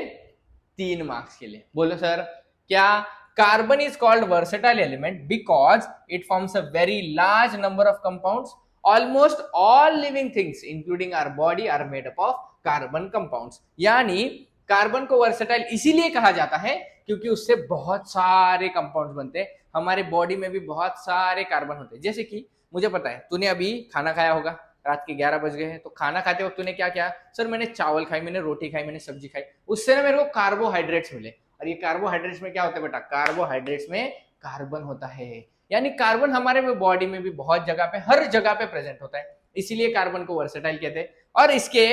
A: 3 मार्क्स के लिए। बोलो सर क्या? Carbon is called versatile element because it forms a very large number of compounds, almost all living things including our body are made up of carbon compounds. यानी कार्बन को versatile इसीलिए कहा जाता है क्योंकि उससे बहुत सारे कंपाउंड्स बनते हैं। हमारे बॉडी में भी बहुत सारे कार्बन होते हैं। जैसे कि मुझे पता है तूने अभी खाना खाया होगा, रात के 11 बज गए हैं, तो खाना खाते वक्त तूने क्या किया? सर मैंने चावल खाई, मैंने रोटी खाई, मैंने सब्जी खाई, उससे ना मेरे को कार्बोहाइड्रेट्स मिले। और ये कार्बोहाइड्रेट्स में क्या होता है बेटा? कार्बोहाइड्रेट्स में कार्बन होता है। यानी कार्बन हमारे बॉडी में भी बहुत जगह पे, हर जगह पे प्रेजेंट होता है, इसीलिए कार्बन को वर्सेटाइल कहते हैं। और इसके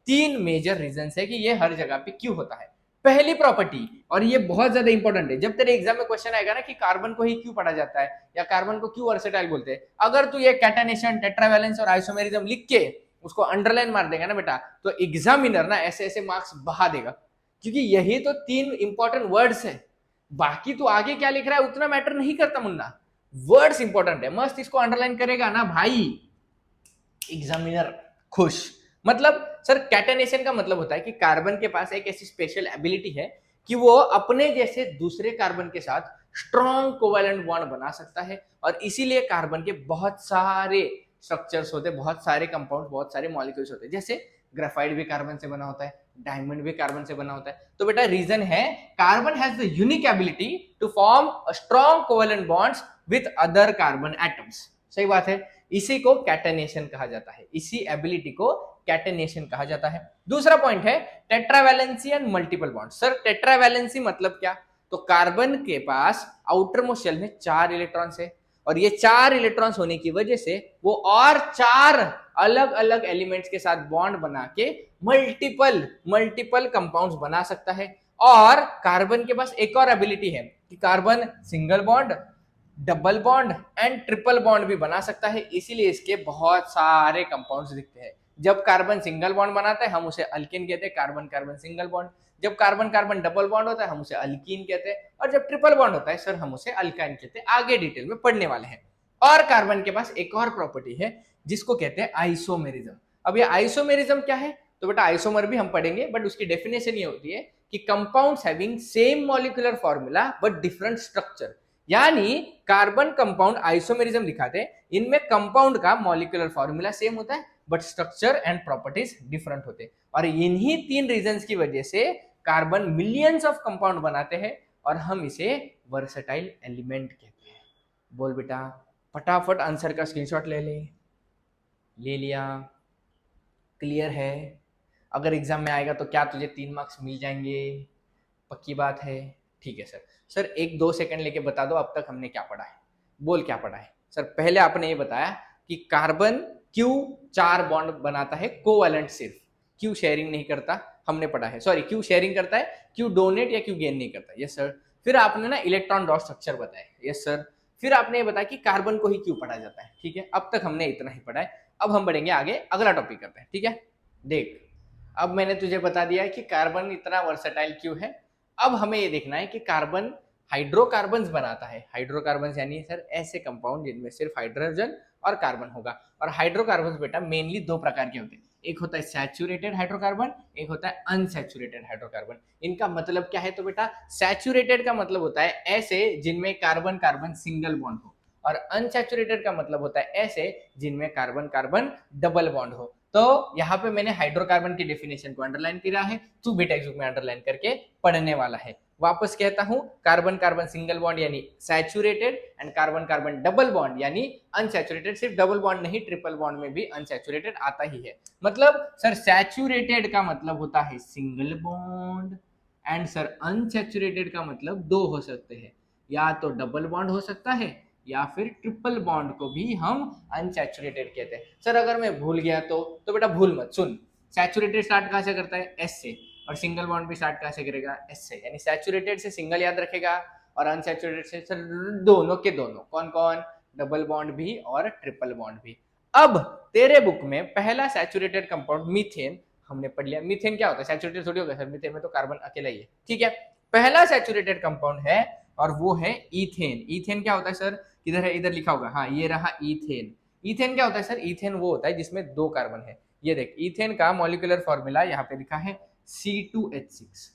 A: 3 मेजर रीजन है कि ये हर जगह पे क्यों होता है। पहली प्रॉपर्टी, और ये बहुत ज्यादा इंपॉर्टेंट है, जब तेरे एग्जाम में क्वेश्चन आएगा ना कि कार्बन को ही क्यों पढ़ा जाता है या कार्बन को क्यों वर्सेटाइल बोलते हैं, अगर तू ये कैटेनेशन, टेट्रावैलेंस और आइसोमेरिज्म लिख के उसको अंडरलाइन मार देगा ना बेटा, तो एग्जामिनर ना ऐसे ऐसे मार्क्स बहा देगा, क्योंकि यही तो 3 इंपॉर्टेंट वर्ड्स है। बाकी तू आगे क्या लिख रहा है उतना मैटर नहीं करता मुन्ना, वर्ड्स इंपॉर्टेंट है। मस्त इसको अंडरलाइन करेगा ना भाई, एग्जामिनर खुश। मतलब सर कैटेनेशन का मतलब होता है कि कार्बन के पास एक ऐसी स्पेशल एबिलिटी है कि वो अपने जैसे दूसरे कार्बन के साथ स्ट्रॉन्ग कोवैलेंट बॉन्ड बना सकता है, और इसीलिए कार्बन के बहुत सारे स्ट्रक्चर्स होते हैं, बहुत सारे कंपाउंड, बहुत सारे मॉलिक्यूल्स होते हैं। जैसे ग्राफाइट भी कार्बन से बना होता है, डायमंड भी कार्बन से बना होता है। तो बेटा रीजन है carbon has the unique ability to form a strong covalent bonds with other carbon atoms. सही बात है, इसी को कैटेनेशन कहा जाता है, इसी एबिलिटी को कैटेनेशन कहा जाता है। दूसरा पॉइंट है tetravalency and multiple bond. Sir tetravalency मतलब क्या? तो कार्बन के पास आउटर मोस्ट शेल में 4 इलेक्ट्रॉन्स है, और ये 4 इलेक्ट्रॉन्स होने की वजह से वो और 4 अलग अलग एलिमेंट्स के साथ बॉन्ड बना के मल्टीपल कंपाउंड्स बना सकता है। और कार्बन के पास एक और एबिलिटी है कि carbon single bond, double bond and triple bond भी बना सकता है, इसीलिए इसके बहुत सारे कंपाउंड्स दिखते हैं। जब कार्बन सिंगल बॉन्ड बनाता है हम उसे अल्केन कहते हैं, कार्बन कार्बन सिंगल बॉन्ड। जब कार्बन कार्बन डबल बॉन्ड होता है हम उसे अल्कीन कहते हैं, और जब ट्रिपल बॉन्ड होता है सर हम उसे अल्काइन कहते हैं। आगे डिटेल में पढ़ने वाले हैं। और कार्बन के पास एक और प्रॉपर्टी है जिसको कहते हैं आइसोमेरिज्म। अब ये आइसोमेरिज्म क्या है? तो बेटा आइसोमर भी हम पढ़ेंगे, बट उसकी डेफिनेशन ये होती है कि compounds having same molecular formula but different structure. यानी कार्बन कंपाउंड आइसोमेरिज्म दिखाते हैं, इनमें कंपाउंड का मॉलिक्यूलर फॉर्मूला सेम होता है but structure and properties different होते हैं। और इन्हीं 3 रीजंस की वजह से कार्बन मिलियंस ऑफ कंपाउंड बनाते हैं और हम इसे वर्सेटाइल एलिमेंट कहते हैं। बोल बेटा, फटाफट आंसर का स्क्रीनशॉट ले लिया? क्लियर है? अगर एग्जाम में आएगा तो क्या तुझे 3 मार्क्स मिल जाएंगे? पक्की बात है? ठीक है सर। सर 1-2 सेकंड लेके बता दो अब तक हमने क्या पढ़ा है। बोल क्या पढ़ा है? सर पहले आपने ये बताया कि कार्बन क्यों 4 बॉन्ड बनाता है कोवैलेंट, सिर्फ क्यों शेयरिंग नहीं करता, हमने पढ़ा है। सॉरी, क्यों शेयरिंग करता है, क्यों डोनेट या क्यों गेन नहीं करता। Yes sir. फिर आपने ना इलेक्ट्रॉन डॉट स्ट्रक्चर बताया। Yes sir. फिर आपने ये बताया कि कार्बन को ही क्यों पढ़ा जाता है। ठीक है, अब तक हमने इतना ही पढ़ा है। अब हम बढ़ेंगे आगे, अगला टॉपिक करते हैं। ठीक है, देख अब मैंने तुझे बता दिया है कि कार्बन इतना वर्सेटाइल क्यों है। अब हमें ये देखना है कि कार्बन हाइड्रोकार्बन्स बनाता है। हाइड्रोकार्बन्स यानी सर ऐसे कंपाउंड जिनमें सिर्फ हाइड्रोजन और कार्बन होगा। और हाइड्रोकार्बन्स बेटा मेनली 2 प्रकार के होते हैं, एक होता है सैचुरेटेड हाइड्रोकार्बन, एक होता है अनसैचुरेटेड हाइड्रोकार्बन। इनका मतलब क्या है? तो बेटा सैचुरेटेड का मतलब होता है ऐसे जिनमें कार्बन कार्बन सिंगल बॉन्ड हो, और अनसैचुरेटेड का मतलब होता है ऐसे जिनमें कार्बन कार्बन डबल बॉन्ड हो। तो यहाँ पे मैंने हाइड्रोकार्बन की डेफिनेशन को अंडरलाइन किया है, तू भी टेक्स्ट बुक में अंडरलाइन करके पढ़ने वाला है। वापस कहता हूं, कार्बन कार्बन सिंगल बॉन्ड यानी saturated, and carbon carbon double bond यानी अनसैचुरेटेड। सिर्फ डबल बॉन्ड नहीं, ट्रिपल बॉन्ड में भी अनसैचुरेटेड आता ही है। मतलब सर सैचुरेटेड का मतलब होता है single bond, and sir unsaturated का मतलब 2 हो सकते हैं, या तो डबल बॉन्ड हो सकता है या फिर ट्रिपल बॉन्ड को भी हम अनसैचुरेटेड कहते हैं। सर अगर मैं भूल गया तो बेटा भूल मत, सुन सैचुरेटेड स्टार्ट कहाँ से करता है, एस से, और सिंगल बॉन्ड भी स्टार्ट कहाँ से करेगा, एस से, यानी सैचुरेटेड से सिंगल याद रखेगा और अनसैचुरेटेड से सर दोनों के दोनों, कौन कौन, डबल बॉन्ड भी और ट्रिपल बॉन्ड भी। अब तेरे बुक में पहला सैचुरेटेड कंपाउंड मीथेन हमने पढ़ लिया। मीथेन क्या होता है, सैचुरेटेड थोड़ी होगा सर, मीथेन में तो कार्बन अकेला ही है, ठीक है। पहला सैचुरेटेड कंपाउंड है और वो है इथेन। इथेन क्या होता है सर, किधर है, इधर लिखा होगा, हाँ ये रहा इथेन। इथेन क्या होता है सर, इथेन वो होता है जिसमें दो कार्बन है। ये देख, इथेन का मॉलिक्यूलर फॉर्मूला यहाँ पे लिखा है C2H6।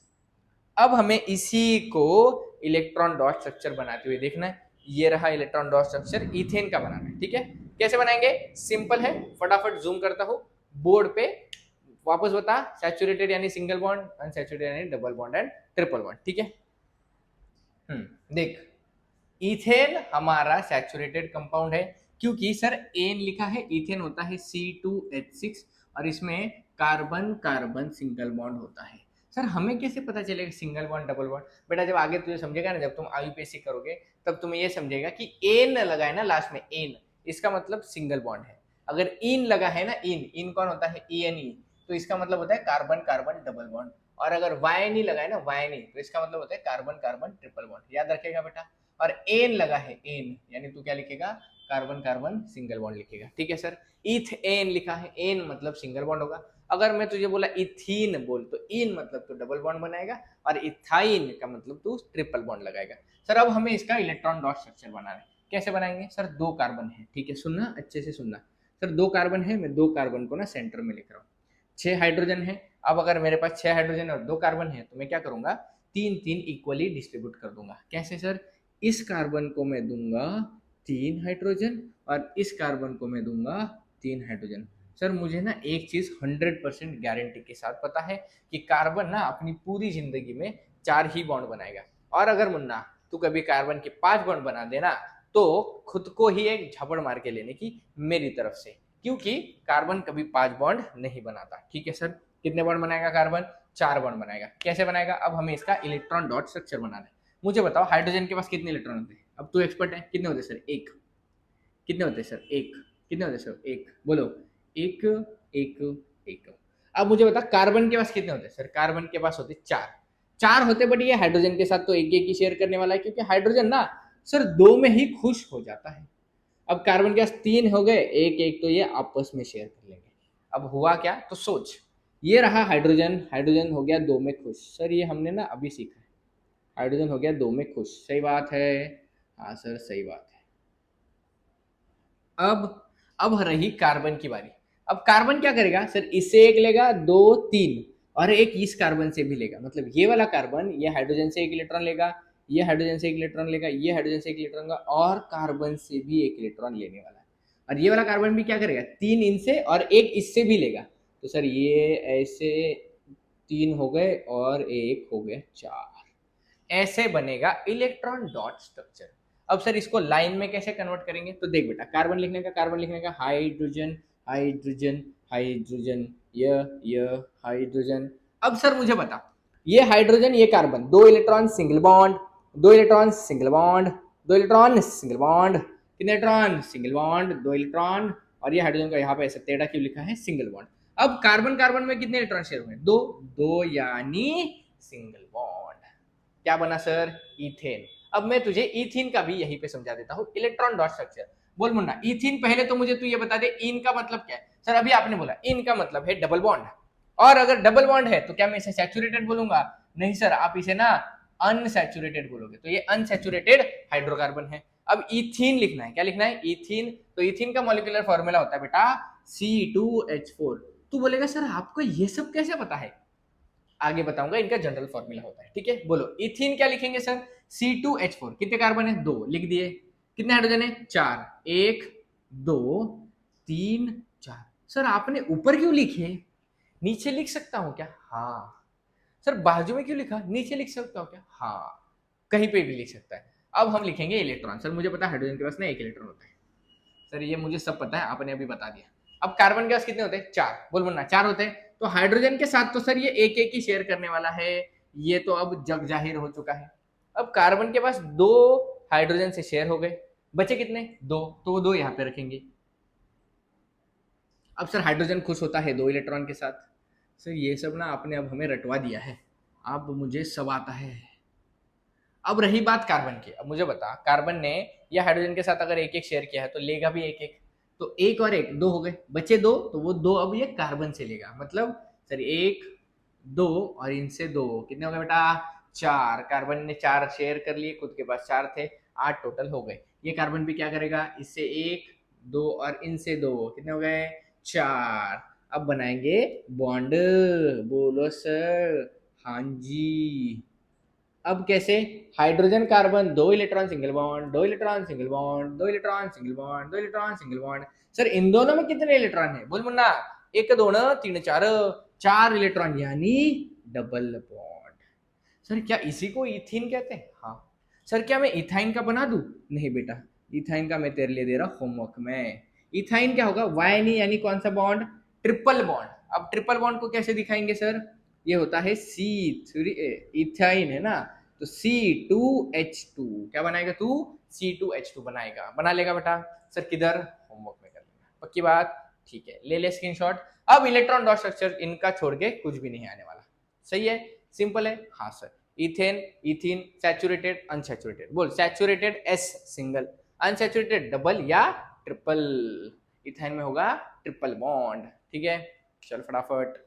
A: अब हमें इसी को इलेक्ट्रॉन डॉट स्ट्रक्चर बनाते हुए देखना है। ये रहा इलेक्ट्रॉन डॉट स्ट्रक्चर, इथेन का बनाना है, ठीक है। कैसे बनाएंगे, सिंपल है, फटाफट जूम करता हूं बोर्ड पे, वापस बता, सैचुरेटेड यानी सिंगल बॉन्ड, अनसैचुरेटेड यानी double bond and triple bond, ठीक है। देख, इथेन हमारा सैचुरेटेड कंपाउंड है क्योंकि सर एन लिखा है, इथेन होता है C2H6 और इसमें कार्बन कार्बन सिंगल बॉन्ड होता है। सर हमें कैसे पता चलेगा सिंगल बॉन्ड डबल बॉन्ड, बेटा जब आगे तुझे समझेगा ना, जब तुम IUPAC करोगे तब तुम्हें ये समझेगा कि एन लगा है ना लास्ट में, एन इसका मतलब सिंगल बॉन्ड है। अगर इन लगा है ना, इन कौन होता है, ENE, तो इसका मतलब होता है कार्बन कार्बन डबल बॉन्ड। और अगर वायनी लगा है ना, वायनी, तो इसका मतलब होता है कार्बन कार्बन ट्रिपल बॉन्ड, याद रखेगा बेटा। और एन लगा है, एन यानी तू क्या लिखेगा, कार्बन कार्बन सिंगल बॉन्ड लिखेगा, ठीक है सर। इथ एन लिखा है, एन मतलब सिंगल बॉन्ड होगा। अगर मैं तुझे बोला इथीन बोल, तो इन मतलब तो डबल बॉन्ड बनाएगा और इथाइन का मतलब तू ट्रिपल बॉन्ड लगाएगा। सर अब हमें इसका इलेक्ट्रॉन डॉट स्ट्रक्चर बनाना है, कैसे बनाएंगे सर, दो कार्बन है, ठीक है, सुनना अच्छे से सुनना। सर दो कार्बन है, मैं दो कार्बन को ना सेंटर में लिख रहा हूँ, 6 हाइड्रोजन है। अब अगर मेरे पास 6 हाइड्रोजन और 2 कार्बन है तो मैं क्या करूंगा, 3-3 इक्वली डिस्ट्रीब्यूट कर दूंगा। कैसे सर, इस कार्बन को मैं दूंगा 3 हाइड्रोजन और इस कार्बन को मैं दूंगा 3 हाइड्रोजन। सर मुझे ना एक चीज 100% गारंटी के साथ पता है कि कार्बन ना अपनी पूरी जिंदगी में 4 ही बॉन्ड बनाएगा। और अगर मुन्ना तू कभी कार्बन के 5 बॉन्ड बना देना तो खुद को ही एक झपड़ मार के लेने की मेरी तरफ से, क्योंकि कार्बन कभी 5 बॉन्ड नहीं बनाता, ठीक है सर। कितने बॉन्ड बनाएगा कार्बन, 4 बॉन्ड बनाएगा। कैसे बनाएगा, अब हमें इसका इलेक्ट्रॉन डॉट स्ट्रक्चर बनाना है। मुझे बताओ हाइड्रोजन के पास कितने इलेक्ट्रॉन होते हैं, अब तू एक्सपर्ट है, कितने होते हैं सर, एक, कितने होते हैं सर, एक, कितने होते हैं सर, एक, बोलो, एक, एक, एक। अब मुझे बता कार्बन के पास कितने होते हैं सर, कार्बन के पास होते 4, 4 होते, बट ये हाइड्रोजन के साथ तो एक एक ही शेयर करने वाला है, क्योंकि हाइड्रोजन ना सर 2 में ही खुश हो जाता है। अब कार्बन के पास 3 हो गए, एक एक तो ये आपस में शेयर कर लेंगे। अब हुआ क्या, तो सोच, ये रहा हाइड्रोजन, हाइड्रोजन हो गया 2 में खुश। सर ये हमने ना अभी सीखा है, हाइड्रोजन हो गया 2 में खुश, सही बात है, हाँ सर सही बात है। अब रही कार्बन की बारी। अब कार्बन क्या करेगा सर, इससे एक लेगा, 2 3 और एक इस कार्बन से भी लेगा, मतलब ये वाला कार्बन ये हाइड्रोजन से एक इलेक्ट्रॉन लेगा, ये हाइड्रोजन से एक इलेक्ट्रॉन लेगा, ये हाइड्रोजन से एक इलेक्ट्रॉन लेगा और कार्बन से भी एक इलेक्ट्रॉन लेने वाला है। और ये वाला कार्बन भी क्या करेगा, 3 इनसे और एक इससे भी लेगा। तो सर ये ऐसे 3 हो गए और एक हो गया 4, ऐसे बनेगा इलेक्ट्रॉन डॉट स्ट्रक्चर। अब सर इसको लाइन में कैसे कन्वर्ट करेंगे, तो देख बेटा, कार्बन लिखने का, कार्बन लिखने का, हाइड्रोजन हाइड्रोजन हाइड्रोजन, य हाइड्रोजन। अब सर मुझे बता, ये हाइड्रोजन ये carbon, 2 electron single bond, 2 electron single bond, 2 electron single bond, कितने इलेक्ट्रॉन सिंगल बॉन्ड, 2 इलेक्ट्रॉन, और ये हाइड्रोजन का यहाँ पे ऐसे टेढ़ा क्यों लिखा है, सिंगल बॉन्ड। अब कार्बन कार्बन में कितने इलेक्ट्रॉन शेयर हुए, 2, 2 यानी सिंगल बॉन्ड। क्या बना सर, इथेन। अब मैं तुझे इथीन का भी यहीं पे समझा देता हूँ, इलेक्ट्रॉन डॉट स्ट्रक्चर। बोल मुन्ना, इथीन पहले तो मुझे तू ये बता दे, इन का मतलब क्या है। सर अभी आपने बोला इन का मतलब है डबल बॉन्ड, और अगर डबल बॉन्ड है तो क्या मैं इसे सैचुरेटेड बोलूंगा, नहीं सर, आप इसे ना अनसैचुरेटेड बोलोगे, तो ये अनसैचुरेटेड हाइड्रोकार्बन है। अब इथीन लिखना है, क्या लिखना है, इथीन। तो इथीन का मॉलिक्यूलर फॉर्मूला होता है बेटा C2H4। तू बोलेगा सर आपको ये सब कैसे पता है, आगे बताऊंगा, इनका जनरल फॉर्मूला होता है, ठीक है। बोलो इथीन क्या लिखेंगे सर, C2H4, कितने कार्बन है, 2 लिख दिए, कितने हाइड्रोजन है, 4, 1 2 3 4। सर आपने ऊपर क्यों लिखे, नीचे लिख सकता हूं क्या, हाँ। सर बाजू में क्यों लिखा, नीचे लिख सकता हूं क्या, हाँ, कहीं पे भी लिख सकता है। अब हम लिखेंगे इलेक्ट्रॉन। सर मुझे पता है हाइड्रोजन के पास ना 1 इलेक्ट्रॉन होता है, सर ये मुझे सब पता है, आपने अभी बता दिया। अब कार्बन के पास कितने होते हैं, 4, बोल बोलना 4 होते हैं। तो हाइड्रोजन के साथ तो सर ये एक एक ही शेयर करने वाला है, ये तो अब जग जाहिर हो चुका है। अब कार्बन के पास 2 हाइड्रोजन से शेयर हो गए, बचे कितने, 2, तो वो 2 यहाँ पे रखेंगे। अब सर हाइड्रोजन खुश होता है 2 इलेक्ट्रॉन के साथ, सर ये सब ना आपने अब हमें रटवा दिया है, अब मुझे सब आता है। अब रही बात कार्बन की, अब मुझे बता, कार्बन ने या हाइड्रोजन के साथ अगर एक एक शेयर किया है तो लेगा भी एक एक, तो एक और एक दो हो गए, बचे दो, तो वो दो अब ये कार्बन से लेगा, मतलब सर एक दो और इनसे दो, कितने हो गए बेटा, चार। कार्बन ने चार शेयर कर लिए, खुद के पास चार थे, आठ टोटल हो गए। ये कार्बन भी क्या करेगा, इससे एक दो और इनसे दो, कितने हो गए, चार। अब बनाएंगे बॉन्ड, बोलो सर। हाँ जी। अब कैसे, हाइड्रोजन कार्बन, दो इलेक्ट्रॉन सिंगल बॉन्ड, दो इलेक्ट्रॉन सिंगल बॉन्ड, दो इलेक्ट्रॉन सिंगल बॉन्ड, दो इलेक्ट्रॉन सिंगल बॉन्ड। सर इन दोनों में कितने इलेक्ट्रॉन है, बोल मुन्ना, एक दोनों तीन चार, चार इलेक्ट्रॉन, यानी डबल बॉन्ड। सर क्या इसी को इथीन कहते हैं, हाँ। सर क्या मैं इथाइन का बना दूं, नहीं बेटा, इथाइन का मैं तेरे लिए दे रहा होमवर्क में। इथाइन क्या होगा, वाई यानी कौन सा बॉन्ड, ट्रिपल बॉन्ड। अब ट्रिपल बॉन्ड को कैसे दिखाएंगे सर, ये होता है सी थ्री, इथाइन है ना, तो C2H2, क्या बनाएगा तू, C2H2 बनाएगा, बना लेगा बेटा। सर किधर, होमवर्क में कर लेगा, पक्की बात, ठीक है, ले ले स्क्रीनशॉट। अब इलेक्ट्रॉन डॉट स्ट्रक्चर इनका छोड़ के कुछ भी नहीं आने वाला, सही है, सिंपल है, हाँ sir. Ethane, ethene, saturated, unsaturated, बोल saturated S single, unsaturated double या ट्रिपल। इथेन में होगा ट्रिपल बॉन्ड, ठीक है, चल फटाफट।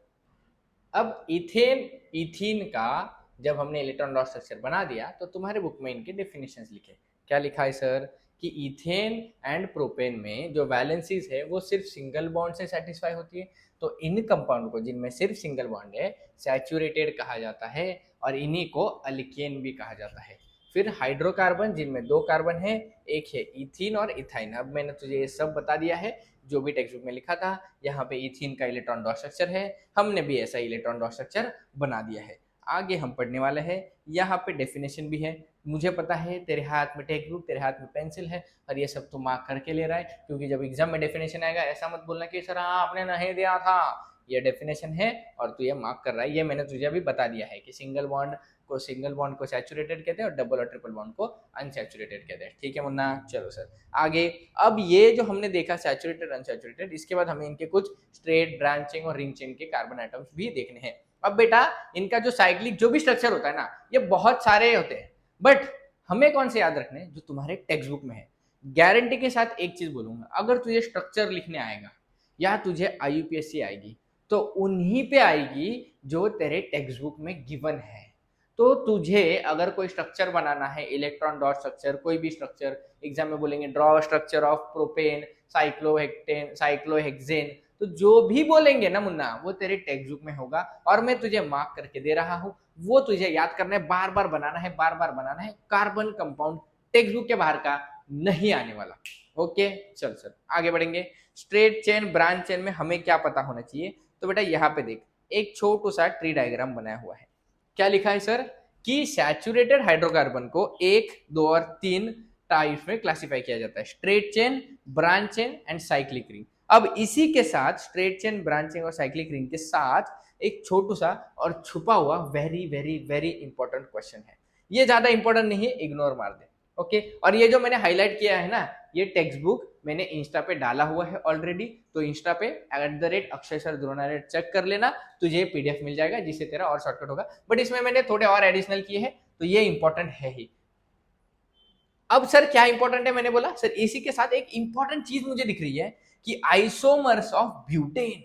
A: अब इथेन इथीन का जब हमने इलेक्ट्रॉन डॉट स्ट्रक्चर बना दिया तो तुम्हारे बुक में इनके डेफिनेशंस लिखे, क्या लिखा है सर, कि इथेन एंड प्रोपेन में जो वैलेंसीज है वो सिर्फ सिंगल बॉन्ड से सेटिस्फाई होती है, तो इन कंपाउंड को जिनमें सिर्फ सिंगल बॉन्ड है सैचुरेटेड कहा जाता है, और इन्हीं को अल्केन भी कहा जाता है। फिर हाइड्रोकार्बन जिनमें दो कार्बन है, एक है इथीन और इथाइन। अब मैंने तुझे ये सब बता दिया है जो भी टेक्स्ट बुक में लिखा था। यहाँ पे इथीन का इलेक्ट्रॉन डॉट स्ट्रक्चर है, हमने भी ऐसा इलेक्ट्रॉन डॉट स्ट्रक्चर बना दिया है। आगे हम पढ़ने वाले हैं, यहाँ पे डेफिनेशन भी है। मुझे पता है तेरे हाथ में टेक्स्ट बुक, तेरे हाथ में पेंसिल है, और ये सब तो मार्क करके ले रहा है, क्योंकि जब एग्जाम में डेफिनेशन आएगा ऐसा मत बोलना कि सर हाँ आपने नहीं दिया था, ये डेफिनेशन है और तू ये मार्क कर रहा है। ये मैंने तुझे अभी बता दिया है कि सिंगल बॉन्ड को सैचुरेटेड कहते हैं और डबल और ट्रिपल बॉन्ड को अनसैचुरेटेड कहते हैं, ठीक है मुन्ना, चलो सर आगे। अब ये जो हमने देखा सैचुरेटेड अनसैचुरेटेड, इसके बाद हमें इनके कुछ स्ट्रेट, ब्रांचिंग और रिंग चेन के कार्बन आइटम्स भी देखने हैं। अब बेटा इनका जो साइक्लिक जो भी स्ट्रक्चर होता है ना, ये बहुत सारे होते हैं, बट हमें कौन से याद रखने, जो तुम्हारे टेक्स्ट बुक में है। गारंटी के साथ एक चीज बोलूंगा, अगर तुझे स्ट्रक्चर लिखने आएगा या तुझे IUPSC आएगी तो उन्हीं पे आएगी जो तेरे टेक्स्ट बुक में गिवन है। तो तुझे अगर कोई स्ट्रक्चर बनाना है, इलेक्ट्रॉन डॉट स्ट्रक्चर, कोई भी स्ट्रक्चर, एग्जाम में बोलेंगे draw structure of propane, cycloheptane, cyclohexane, तो जो भी बोलेंगे ना मुन्ना वो तेरे टेक्स्ट बुक में होगा, और मैं तुझे मार्क करके दे रहा हूँ। वो तुझे याद करना है, बार बार बनाना है, बार बार बनाना है। कार्बन कंपाउंड टेक्स्ट बुक के बाहर का नहीं आने वाला। ओके चल सर आगे बढ़ेंगे। स्ट्रेट चेन, ब्रांच चेन में हमें क्या पता होना चाहिए, तो बेटा यहाँ पे देख, एक छोटू सा ट्री डायग्राम बनाया हुआ है। क्या लिखा है सर, कि सैचुरेटेड हाइड्रोकार्बन को एक, दो और तीन टाइप्स में क्लासिफाई किया जाता है, straight chain, branch chain and cyclic ring. अब इसी के साथ स्ट्रेट चेन, ब्रांचिंग और साइक्लिक रिंग के साथ एक छोटू सा और छुपा हुआ very very very important question है। ये ज्यादा इंपॉर्टेंट नहीं है, इग्नोर मार दे, ओके। और ये जो मैंने हाईलाइट किया है ना, ये टेक्स्ट बुक मैंने इंस्टा पे डाला हुआ है ऑलरेडी, तो इंस्टा पे @अक्षय सर द्रोणारे चेक कर लेना, तुझे PDF मिल जाएगा जिससे तेरा और शॉर्टकट होगा। बट इसमें मैंने थोड़े और एडिशनल किए हैं, तो ये इंपॉर्टेंट है ही। अब सर क्या इंपॉर्टेंट है, मैंने बोला सर इसी के साथ एक इंपॉर्टेंट चीज मुझे दिख रही है कि आइसोमर्स ऑफ ब्यूटेन।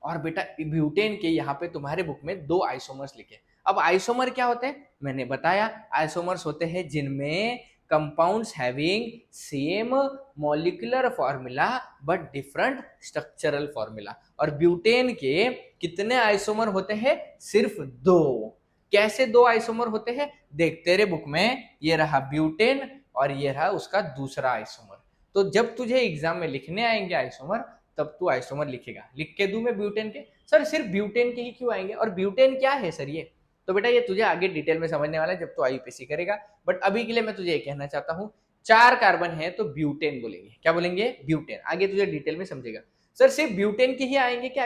A: और बेटा ब्यूटेन के यहाँ पे तुम्हारे बुक में दो आइसोमर्स लिखे। अब आइसोमर क्या होते हैं, मैंने बताया, आइसोमर्स होते हैं जिनमें compounds having same molecular formula but different structural formula. और ब्यूटेन के कितने आइसोमर होते हैं, सिर्फ दो। कैसे दो आइसोमर होते हैं, देख तेरे बुक में ये रहा ब्यूटेन और ये रहा उसका दूसरा आइसोमर। तो जब तुझे एग्जाम में लिखने आएंगे आइसोमर, तब तू आइसोमर लिखेगा। लिख के दूं मैं ब्यूटेन के, सर सिर्फ ब्यूटेन के ही क्यों आएंगे, और ब्यूटेन क्या है सर ये, तो बेटा ये तुझे आगे डिटेल में समझने वाला है जब तू IUPAC करेगा। बट अभी के लिए मैं तुझे ये कहना चाहता हूँ, चार कार्बन है तो ब्यूटेन बोलेंगे, क्या बोलेंगे, ब्यूटेन। आगे तुझे डिटेल में समझेगा। सर सिर्फ ब्यूटेन के ही आएंगे क्या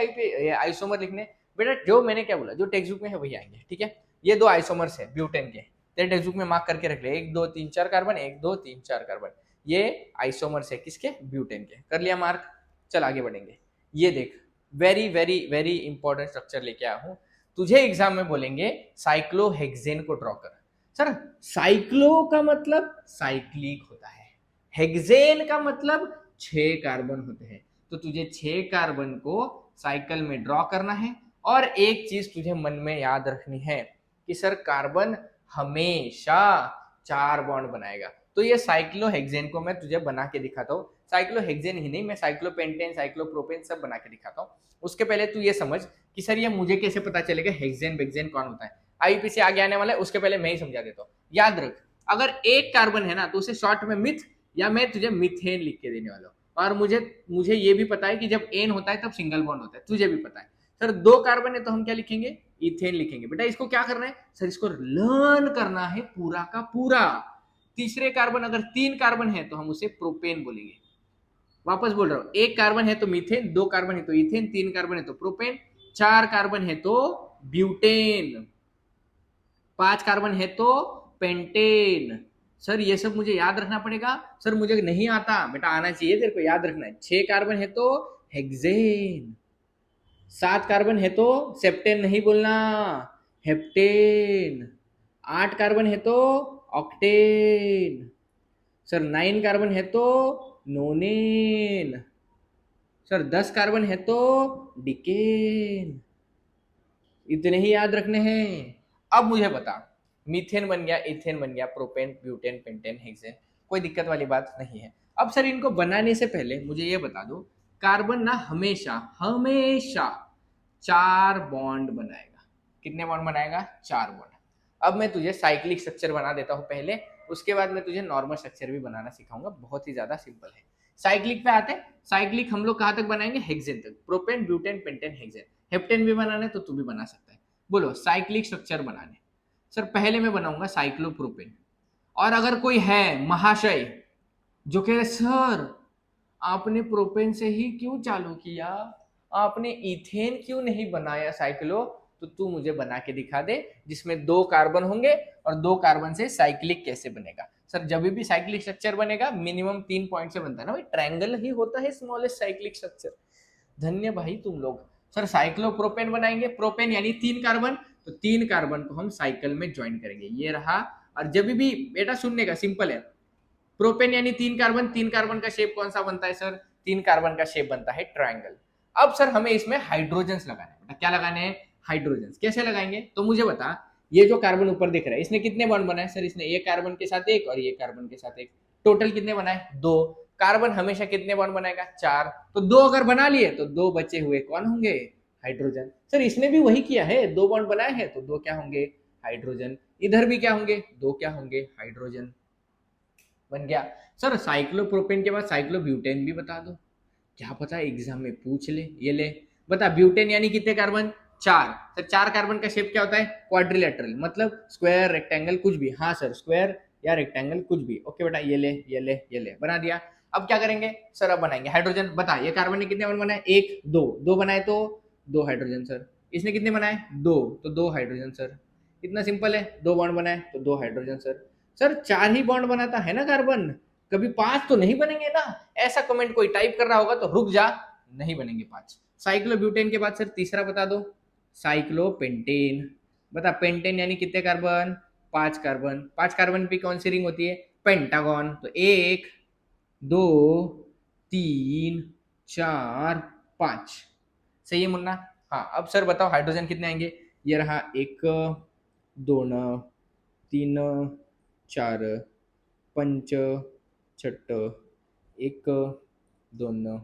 A: आइसोमर लिखने, बेटा जो मैंने क्या बोला, जो टेक्स्ट बुक में है वही आएंगे, ठीक है। ये दो आइसोमर्स है ब्यूटेन के, तेरे टेक्स्ट बुक में मार्क करके रख ले, 1 2 3 4 कार्बन, 1 2 3 4 कार्बन, ये आइसोमर्स है किसके, ब्यूटेन के, कर लिया मार्क। चल आगे बढ़ेंगे। ये देख very very very important structure लेके आया हूं। तुझे एग्जाम में बोलेंगे साइक्लोहेक्सेन को ड्रॉ कर। सर साइक्लो का मतलब साइक्लिक होता है, हेक्सेन का मतलब 6 कार्बन होते हैं। तो तुझे 6 कार्बन को साइकिल में ड्रॉ करना है। और एक चीज तुझे मन में याद रखनी है कि सर कार्बन हमेशा 4 बॉन्ड बनाएगा। तो ये साइक्लोहेक्सेन को मैं तुझे बना के दिखाता हूँ। साइक्लोहेक्सेन ही नहीं, मैं साइक्लोपेंटेन साइक्लोप्रोपेन सब बना के दिखाता हूँ। उसके पहले तू ये समझ कि सर ये मुझे कैसे पता चलेगा हेक्सेन बेक्सेन कौन होता है। आईपीसी आगे आने वाला है, उसके पहले मैं ही समझा देता हूँ। याद रख, अगर एक कार्बन है ना तो उसे शॉर्ट में मिथ या मैं तुझे मिथेन लिख के देने वाला हूँ। और मुझे मुझे ये भी पता है कि जब एन होता है तब सिंगल बॉन्ड होता है, तुझे भी पता है। सर 2 कार्बन है तो हम क्या लिखेंगे, इथेन लिखेंगे। बेटा इसको क्या करना है सर, इसको लर्न करना है पूरा का पूरा। तीसरे कार्बन, अगर 3 कार्बन है तो हम उसे प्रोपेन बोलेंगे। वापस बोल रहा हूं, 1 कार्बन है तो मीथेन, 2 कार्बन है तो इथेन, 3 कार्बन है तो प्रोपेन, 4 कार्बन है तो ब्यूटेन, 5 कार्बन है तो पेंटेन। सर ये सब मुझे याद रखना पड़ेगा। सर मुझे नहीं आता, बेटा आना चाहिए तेरे को, याद रखना है। 6 कार्बन है तो हेक्सेन, 7 कार्बन है तो सेप्टेन नहीं बोलना, हेप्टेन, 8 कार्बन है तो ऑक्टेन, सर 9 कार्बन है तो नोनेन, सर 10 कार्बन है तो डिकेन। इतने ही याद रखने हैं। अब मुझे बता, मीथेन बन गया, इथेन बन गया, प्रोपेन, ब्यूटेन, पेंटेन, हेक्सेन, कोई दिक्कत वाली बात नहीं है। अब सर इनको बनाने से पहले मुझे ये बता दो, कार्बन ना हमेशा हमेशा 4 बॉन्ड बनाएगा। कितने बॉन्ड बनाएगा, 4 बॉन्ड। अब मैं तुझे साइक्लिक स्ट्रक्चर बना देता हूं पहले, उसके बाद मैं तुझे नॉर्मल स्ट्रक्चर भी बनाना सिखाऊंगा, बहुत ही ज्यादा सिंपल है। साइक्लिक पे आते हैं। साइक्लिक हम लोग कहां तक बनाएंगे, हेक्सेन तक, propane, butane, pentane, hexane. Heptane भी बनाना है तो तू भी बना सकता है। बोलो साइक्लिक स्ट्रक्चर बनाने। सर पहले मैं बनाऊंगा साइक्लोप्रोपेन। और अगर कोई है महाशय जो कह रहे सर आपने प्रोपेन से ही क्यों चालू किया, आपने इथेन क्यों नहीं बनाया साइक्लो, तो तू मुझे बना के दिखा दे जिसमें 2 कार्बन होंगे और 2 कार्बन से साइक्लिक कैसे बनेगा। सर जब भी साइक्लिक स्ट्रक्चर बनेगा मिनिमम 3 पॉइंट से बनता है ना भाई, ट्रायंगल ही होता है स्मॉलेस्ट साइक्लिक स्ट्रक्चर। धन्य भाई तुम लोग। सर साइक्लोप्रोपेन बनाएंगे, प्रोपेन यानी 3 कार्बन, तो 3 कार्बन को हम साइकिल में ज्वाइन करेंगे, ये रहा। और जब भी बेटा सुनने का सिंपल है, प्रोपेन यानी 3 कार्बन, 3 कार्बन का शेप कौन सा बनता है सर, 3 कार्बन का शेप बनता है ट्रायंगल। अब सर हमें इसमें हाइड्रोजन्स लगाने हैं। क्या लगाने हैं, हाइड्रोजन्स। कैसे लगाएंगे तो मुझे बता, ये जो कार्बन ऊपर दिख रहा है इसने कितने बॉन्ड बनाए सर, इसने एक कार्बन के साथ एक और ये कार्बन के साथ एक, टोटल कितने बनाए, 2। कार्बन हमेशा कितने बॉन्ड बनाएगा, 4। तो 2 अगर बना लिए तो 2 बचे हुए कौन होंगे, हाइड्रोजन। सर इसने भी वही किया है, 2 बॉन्ड बनाए हैं तो 2 क्या होंगे, हाइड्रोजन। इधर भी क्या होंगे, 2 क्या होंगे, हाइड्रोजन। बन गया। सर साइक्लोप्रोपेन के बाद साइक्लोब्यूटेन भी बता दो, क्या पता एग्जाम में पूछ ले। ये ले बता, ब्यूटेन यानी कितने कार्बन, 4। सर 4 कार्बन का शेप क्या होता है, क्वाड्रिलेटरल, मतलब स्क्वायर, रेक्टेंगल, कुछ भी। हाँ सर स्क्वायर या रेक्टेंगल कुछ भी। ओके बेटा ये ले ये ले ये ले, बना दिया। अब क्या करेंगे सर, अब बनाएंगे हाइड्रोजन। बता ये कार्बन ने कितने बॉन्ड बनाए, 1 2, 2 बनाए तो 2 हाइड्रोजन सर। इसने कितने बनाए, 2, तो 2 हाइड्रोजन सर। इतना सिंपल है, 2 बॉन्ड बनाए तो 2 हाइड्रोजन सर। सर 4 ही बॉन्ड बनाता है ना कार्बन, कभी 5 तो नहीं बनेंगे ना। ऐसा कमेंट कोई टाइप कर रहा होगा तो रुक जा, नहीं बनेंगे 5। साइक्लोब्यूटेन के बाद सर तीसरा बता दो, साइक्लोपेंटेन। बता पेंटेन यानी कितने कार्बन, 5 कार्बन। 5 कार्बन पे कौन सी रिंग होती है, पेंटागन। तो 1 2 3 4 5, सही है मुन्ना। हाँ अब सर बताओ हाइड्रोजन कितने आएंगे, ये रहा 1 2 3 4 5 6 1 2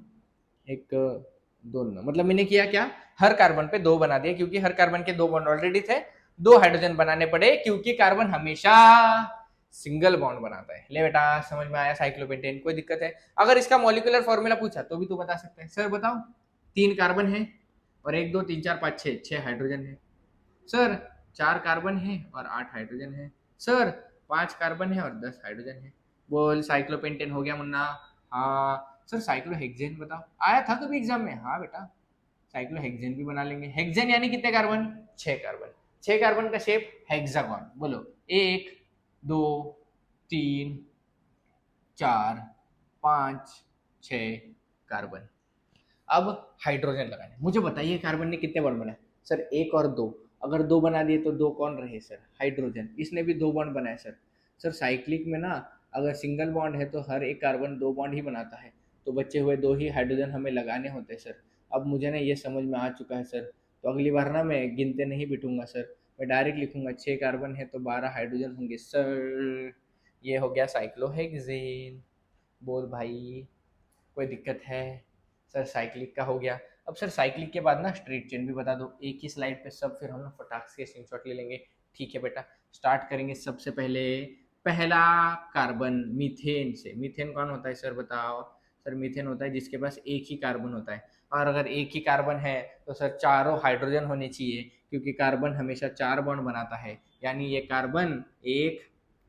A: 1 2, मतलब मैंने किया क्या, हर कार्बन पे 2 बना दिया, क्योंकि हर कार्बन के 2 बॉन्ड ऑलरेडी थे, 2 हाइड्रोजन बनाने पड़े, क्योंकि कार्बन हमेशा सिंगल बॉन्ड बनाता है। ले बेटा समझ में आया साइक्लोपेंटेन, कोई दिक्कत है। अगर इसका मॉलिक्यूलर फॉर्मूला पूछा तो भी तू बता सकता है। सर बताओ 3 कार्बन है और 1 2 3 4 5 6 6 हाइड्रोजन है। सर 4 कार्बन है और 8 हाइड्रोजन है। सर 5 कार्बन है और 10 हाइड्रोजन है। बोल साइक्लोपेंटेन हो गया मुन्ना। हाँ सर साइक्लोहेक्सेन बताओ, आया था कभी एग्जाम में, हाँ बेटा साइक्लोहेक्सेन भी बना लेंगे। हेक्सेन यानी कितने कार्बन, 6 कार्बन। 6 कार्बन का शेप हेक्सागन। बोलो 1 2 3 4 5 6 कार्बन। अब हाइड्रोजन लगाना है। मुझे बताइए कार्बन ने कितने बॉन्ड बनाए सर? एक और दो। अगर दो बना दिए तो दो कौन रहे सर? हाइड्रोजन। इसने भी दो बॉन्ड बनाए सर। सर साइक्लिक में ना अगर सिंगल बॉन्ड है तो हर एक कार्बन दो बॉन्ड ही बनाता है, तो बचे हुए दो ही हाइड्रोजन हमें लगाने होते हैं सर। अब मुझे ना ये समझ में आ चुका है सर, तो अगली बार ना मैं गिनते नहीं बिठूंगा सर, मैं डायरेक्ट लिखूंगा 6 कार्बन है तो 12 हाइड्रोजन होंगे सर। ये हो गया साइक्लोहेक्सेन। बोल भाई, कोई दिक्कत है? सर साइक्लिक का हो गया। अब सर साइक्लिक के बाद ना स्ट्रेट चेन भी बता दो एक ही स्लाइड पे सब, फिर हम ना फटाक से स्क्रीनशॉट ले लेंगे। ठीक है बेटा, स्टार्ट करेंगे सबसे पहले पहला कार्बन मीथेन से। मीथेन कौन होता है सर बताओ? सर मीथेन होता है जिसके पास एक ही कार्बन होता है, और अगर एक ही कार्बन है तो सर चारों हाइड्रोजन होने चाहिए, क्योंकि कार्बन हमेशा चार बॉन्ड बनाता है। यानी ये कार्बन 1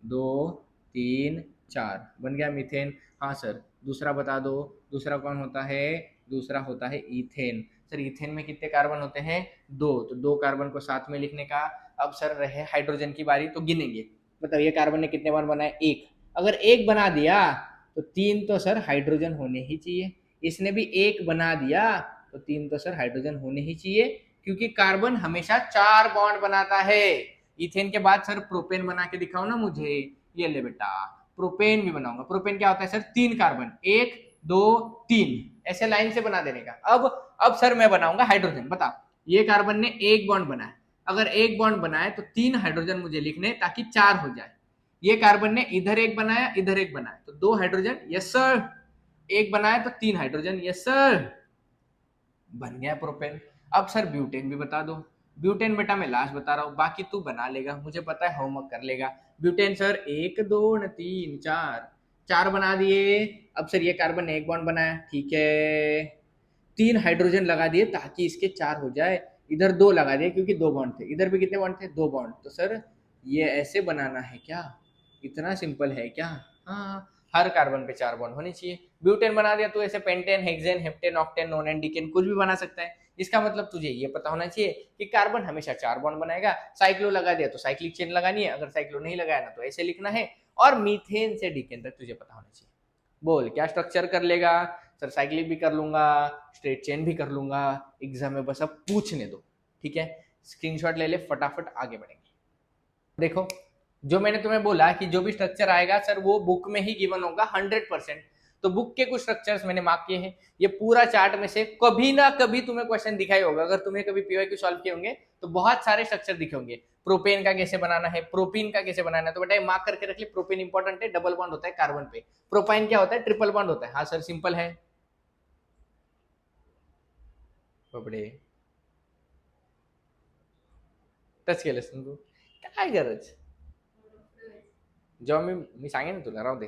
A: 2 3 4 बन गया मीथेन। हाँ सर, दूसरा बता दो, दूसरा कौन होता है? दूसरा होता है ईथेन। सर ईथेन में कितने कार्बन होते हैं? दो, तो दो कार्बन को साथ में लिखने का। अब सर रहे हाइड्रोजन की बारी, तो गिनेंगे। मतलब ये कार्बन ने कितने बार बनाए? एक। अगर एक बना दिया तो तीन तो सर हाइड्रोजन होने ही चाहिए। इसने भी एक बना दिया तो तीन तो सर हाइड्रोजन होने ही चाहिए, क्योंकि कार्बन हमेशा चार बॉन्ड बनाता है। इथेन के बाद सर प्रोपेन बना के दिखाओ ना मुझे। ये ले बेटा, प्रोपेन भी बनाऊंगा। प्रोपेन क्या होता है सर? तीन कार्बन, 1 2 3, ऐसे लाइन से बना देने का। अब सर मैं बनाऊंगा हाइड्रोजन। बता, ये कार्बन ने एक बॉन्ड बनाया, अगर एक बॉन्ड बनाए तो तीन हाइड्रोजन मुझे लिखने, ताकि चार हो जाए। ये कार्बन ने इधर एक बनाया, इधर एक बनाया, तो दो हाइड्रोजन। Yes sir. एक बनाया तो तीन हाइड्रोजन। यस सर, बन गया प्रोपेन। अब सर ब्यूटेन भी बता दो। ब्यूटेन बेटा मैं लास्ट बता रहा हूँ, बाकी तू बना लेगा, मुझे पता है होमवर्क कर लेगा। ब्यूटेन सर 1 2 3 4, चार बना दिए। अब सर ये कार्बन ने एक बॉन्ड बनाया, ठीक है, तीन हाइड्रोजन लगा दिए ताकि इसके चार हो जाए। इधर दो लगा दिए क्योंकि दो बॉन्ड थे, इधर भी कितने बॉन्ड थे? दो बॉन्ड। तो सर ये ऐसे बनाना है क्या? इतना सिंपल है क्या? हाँ, हर कार्बन पे चार बॉन्ड होने चाहिए। ब्यूटेन बना दिया तो ऐसे pentane, hexane, heptane, octane, nonane, decane कुछ भी बना सकता है। इसका मतलब तुझे ये पता होना चाहिए कि कार्बन हमेशा चार बॉन्ड बनाएगा। साइक्लो लगा दिया तो साइक्लिक चेन लगानी है, अगर साइक्लो नहीं लगाया ना तो ऐसे लिखना है। और मीथेन से डिकेन तक तुझे पता होना चाहिए। बोल क्या स्ट्रक्चर कर लेगा? सर साइक्लिक भी कर लूंगा, स्ट्रेट चेन भी कर लूंगा, एग्जाम में बस अब पूछने दो। ठीक है, स्क्रीनशॉट ले ले, फटाफट आगे बढ़ेंगे। देखो, जो मैंने तुम्हें बोला कि जो भी स्ट्रक्चर आएगा सर वो बुक में ही गिवन होगा 100%। तो बुक के कुछ स्ट्रक्चर्स मैंने मार्क किए हैं। ये पूरा चार्ट में से कभी ना कभी तुम्हें क्वेश्चन दिखाई होगा। अगर तुम्हें कभी पीवाईक्यू सॉल्व किए होंगे तो बहुत सारे स्ट्रक्चर दिखे होंगे। प्रोपेन का कैसे बनाना है, प्रोपीन का कैसे बनाना है, तो बेटा मार्क करके रख ले। प्रोपेन इंपॉर्टेंट है, डबल बॉन्ड होता है कार्बन पे। प्रोपाइन क्या होता है? ट्रिपल बॉन्ड होता है। हाँ सर सिंपल है। बबडे टच केलंस ना तू? काय गरज? जेव्हा मी सांगेन ना तुला, राहू दे।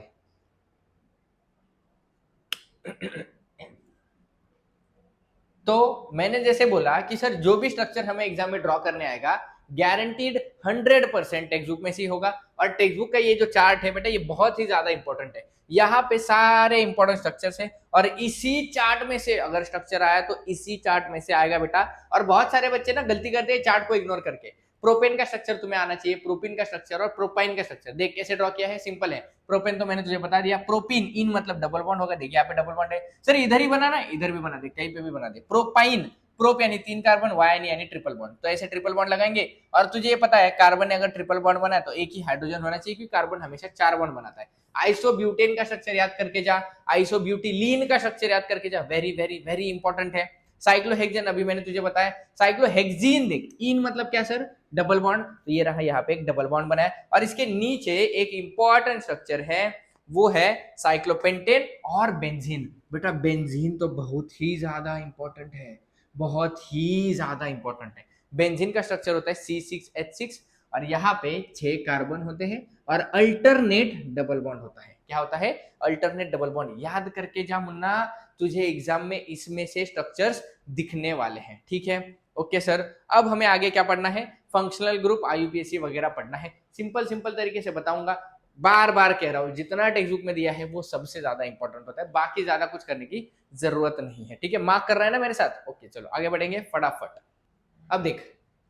A: तो मैंने जैसे बोला कि सर जो भी स्ट्रक्चर हमें एग्जाम में ड्रॉ करने आएगा गारंटीड 100% टेक्स्ट बुक में से होगा। और टेक्स्ट बुक का ये जो चार्ट है बेटा ये बहुत ही ज्यादा इंपॉर्टेंट है। यहाँ पे सारे इंपॉर्टेंट स्ट्रक्चर्स है, और इसी चार्ट में से अगर स्ट्रक्चर आया तो इसी चार्ट में से आएगा बेटा। और बहुत सारे बच्चे ना गलती करते हैं चार्ट को इग्नोर करके। प्रोपेन का स्ट्रक्चर तुम्हें आना चाहिए, प्रोपिन का स्ट्रक्चर और प्रोपाइन का स्ट्रक्चर। देख कैसे ड्रॉ किया है, सिंपल है। प्रोपेन तो मैंने तुझे बता दिया। प्रोपिन, इन मतलब डबल बॉन्ड होगा, देखिए यहाँ पे डबल बॉन्ड है। सर इधर ही बनाना, इधर भी बना दे, कहीं पे भी बना दे। प्रोपाइन, प्रोप यानी तीन कार्बन, वाई यानी ट्रिपल बॉन्ड, तो ऐसे ट्रिपल बॉन्ड लगाएंगे। और तुझे ये पता है कार्बन ने अगर ट्रिपल बॉन्ड बनाया तो एक ही हाइड्रोजन होना चाहिए, क्योंकि कार्बन हमेशा चार बॉन्ड बनाता है। आइसोब्यूटेन का स्ट्रक्चर याद करके जा, आइसोब्यूटिलीन का स्ट्रक्चर याद करके जा, वेरी वेरी वेरी इंपॉर्टेंट है। साइक्लोहेक्सेन अभी मैंने तुझे बताया। साइक्लोहेक्सीन देख, इन मतलब क्या सर? Double bond. तो ये रहा यहाँ पे एक डबल बॉन्ड बनाया, और इसके नीचे एक इंपॉर्टेंट स्ट्रक्चर है, वो है साइक्लोपेंटेन और बेंजीन। बेटा बेंजीन तो बहुत ही ज्यादा इंपॉर्टेंट है, बहुत ही ज्यादा इंपॉर्टेंट है। बेंजीन का स्ट्रक्चर होता है C6H6, और यहाँ पे 6 कार्बन होते हैं और अल्टरनेट डबल बॉन्ड होता है। क्या होता है? Alternate double bond. याद करके जा मुन्ना, तुझे एग्जाम में इसमें से स्ट्रक्चर्स दिखने वाले हैं। ठीक है, ओके सर। अब हमें आगे क्या पढ़ना है? फंक्शनल ग्रुप, IUPAC वगैरह पढ़ना है। सिंपल सिंपल तरीके से बताऊंगा, बार बार कह रहा हूं, जितना टेक्स्ट बुक में दिया है वो सबसे ज्यादा इंपॉर्टेंट होता है, बाकी ज्यादा कुछ करने की जरूरत नहीं है। ठीक है, मार्क कर रहा है ना मेरे साथ? ओके चलो आगे बढ़ेंगे फटाफट। अब देख,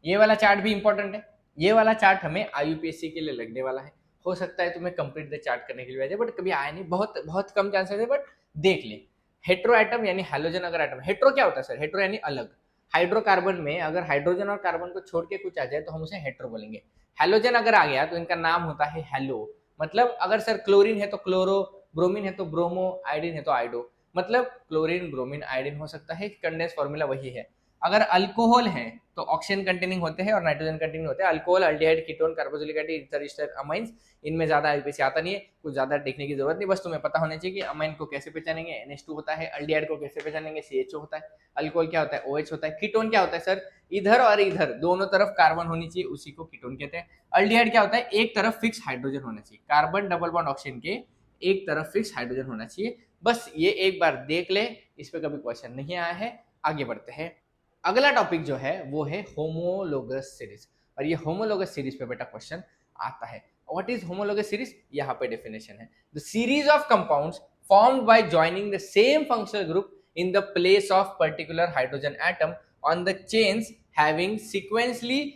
A: ये वाला चार्ट भी इंपॉर्टेंट है। ये वाला चार्ट हमें IUPAC के लिए लगने वाला है। हो सकता है तुम्हें कंप्लीट द चार्ट करने के लिए, बट कभी आया नहीं, बहुत बहुत कम चांसेस है, बट देख ले। हेट्रो एटम यानी हैलोजन अगर एटम, हेट्रो क्या होता है सर? हेट्रो यानी अलग। हाइड्रोकार्बन में अगर हाइड्रोजन और कार्बन को छोड़ के कुछ आ जाए तो हम उसे हेट्रो बोलेंगे। हैलोजन अगर आ गया तो इनका नाम होता है हेलो। मतलब अगर सर क्लोरीन है तो क्लोरो, ब्रोमीन है तो ब्रोमो, आयोडीन है तो आयोडो। मतलब क्लोरीन, ब्रोमीन, आयोडीन हो सकता है, कंडेंस फॉर्मूला वही है। अगर अल्कोहल है तो ऑक्सीजन कंटेनिंग होते हैं और नाइट्रोजन कंटेनिंग होते हैं। Alcohol, aldehyde, ketone, carboxylic acid, ether, ester, amines, इनमें ज्यादा आईपीसी आता नहीं है, कुछ ज्यादा देखने की जरूरत नहीं, बस तुम्हें पता होना चाहिए कि अमाइन को कैसे पहचानेंगे, NH2 होता है, अल्डिहाइड को कैसे पहचानेंगे, CHO होता है, अल्कोहल क्या होता है, OH होता है, कीटोन क्या होता है सर? इधर और इधर दोनों तरफ कार्बन होनी चाहिए, उसी को कीटोन कहते हैं। अल्डिहाइड क्या होता है? एक तरफ फिक्स हाइड्रोजन होना चाहिए, कार्बन डबल बॉन्ड ऑक्सीजन के एक तरफ फिक्स हाइड्रोजन होना चाहिए। बस ये एक बार देख ले, इस पे कभी क्वेश्चन नहीं आया है। आगे बढ़ते हैं। अगला टॉपिक जो है वो है होमोलोगस सीरीज, और ये होमोलोगस सीरीज पे बेटा क्वेश्चन आता है। What is homologous series? यहाँ पे डेफिनेशन है, the series of compounds formed by joining the same functional group in the place of particular hydrogen atom on the chains having sequentially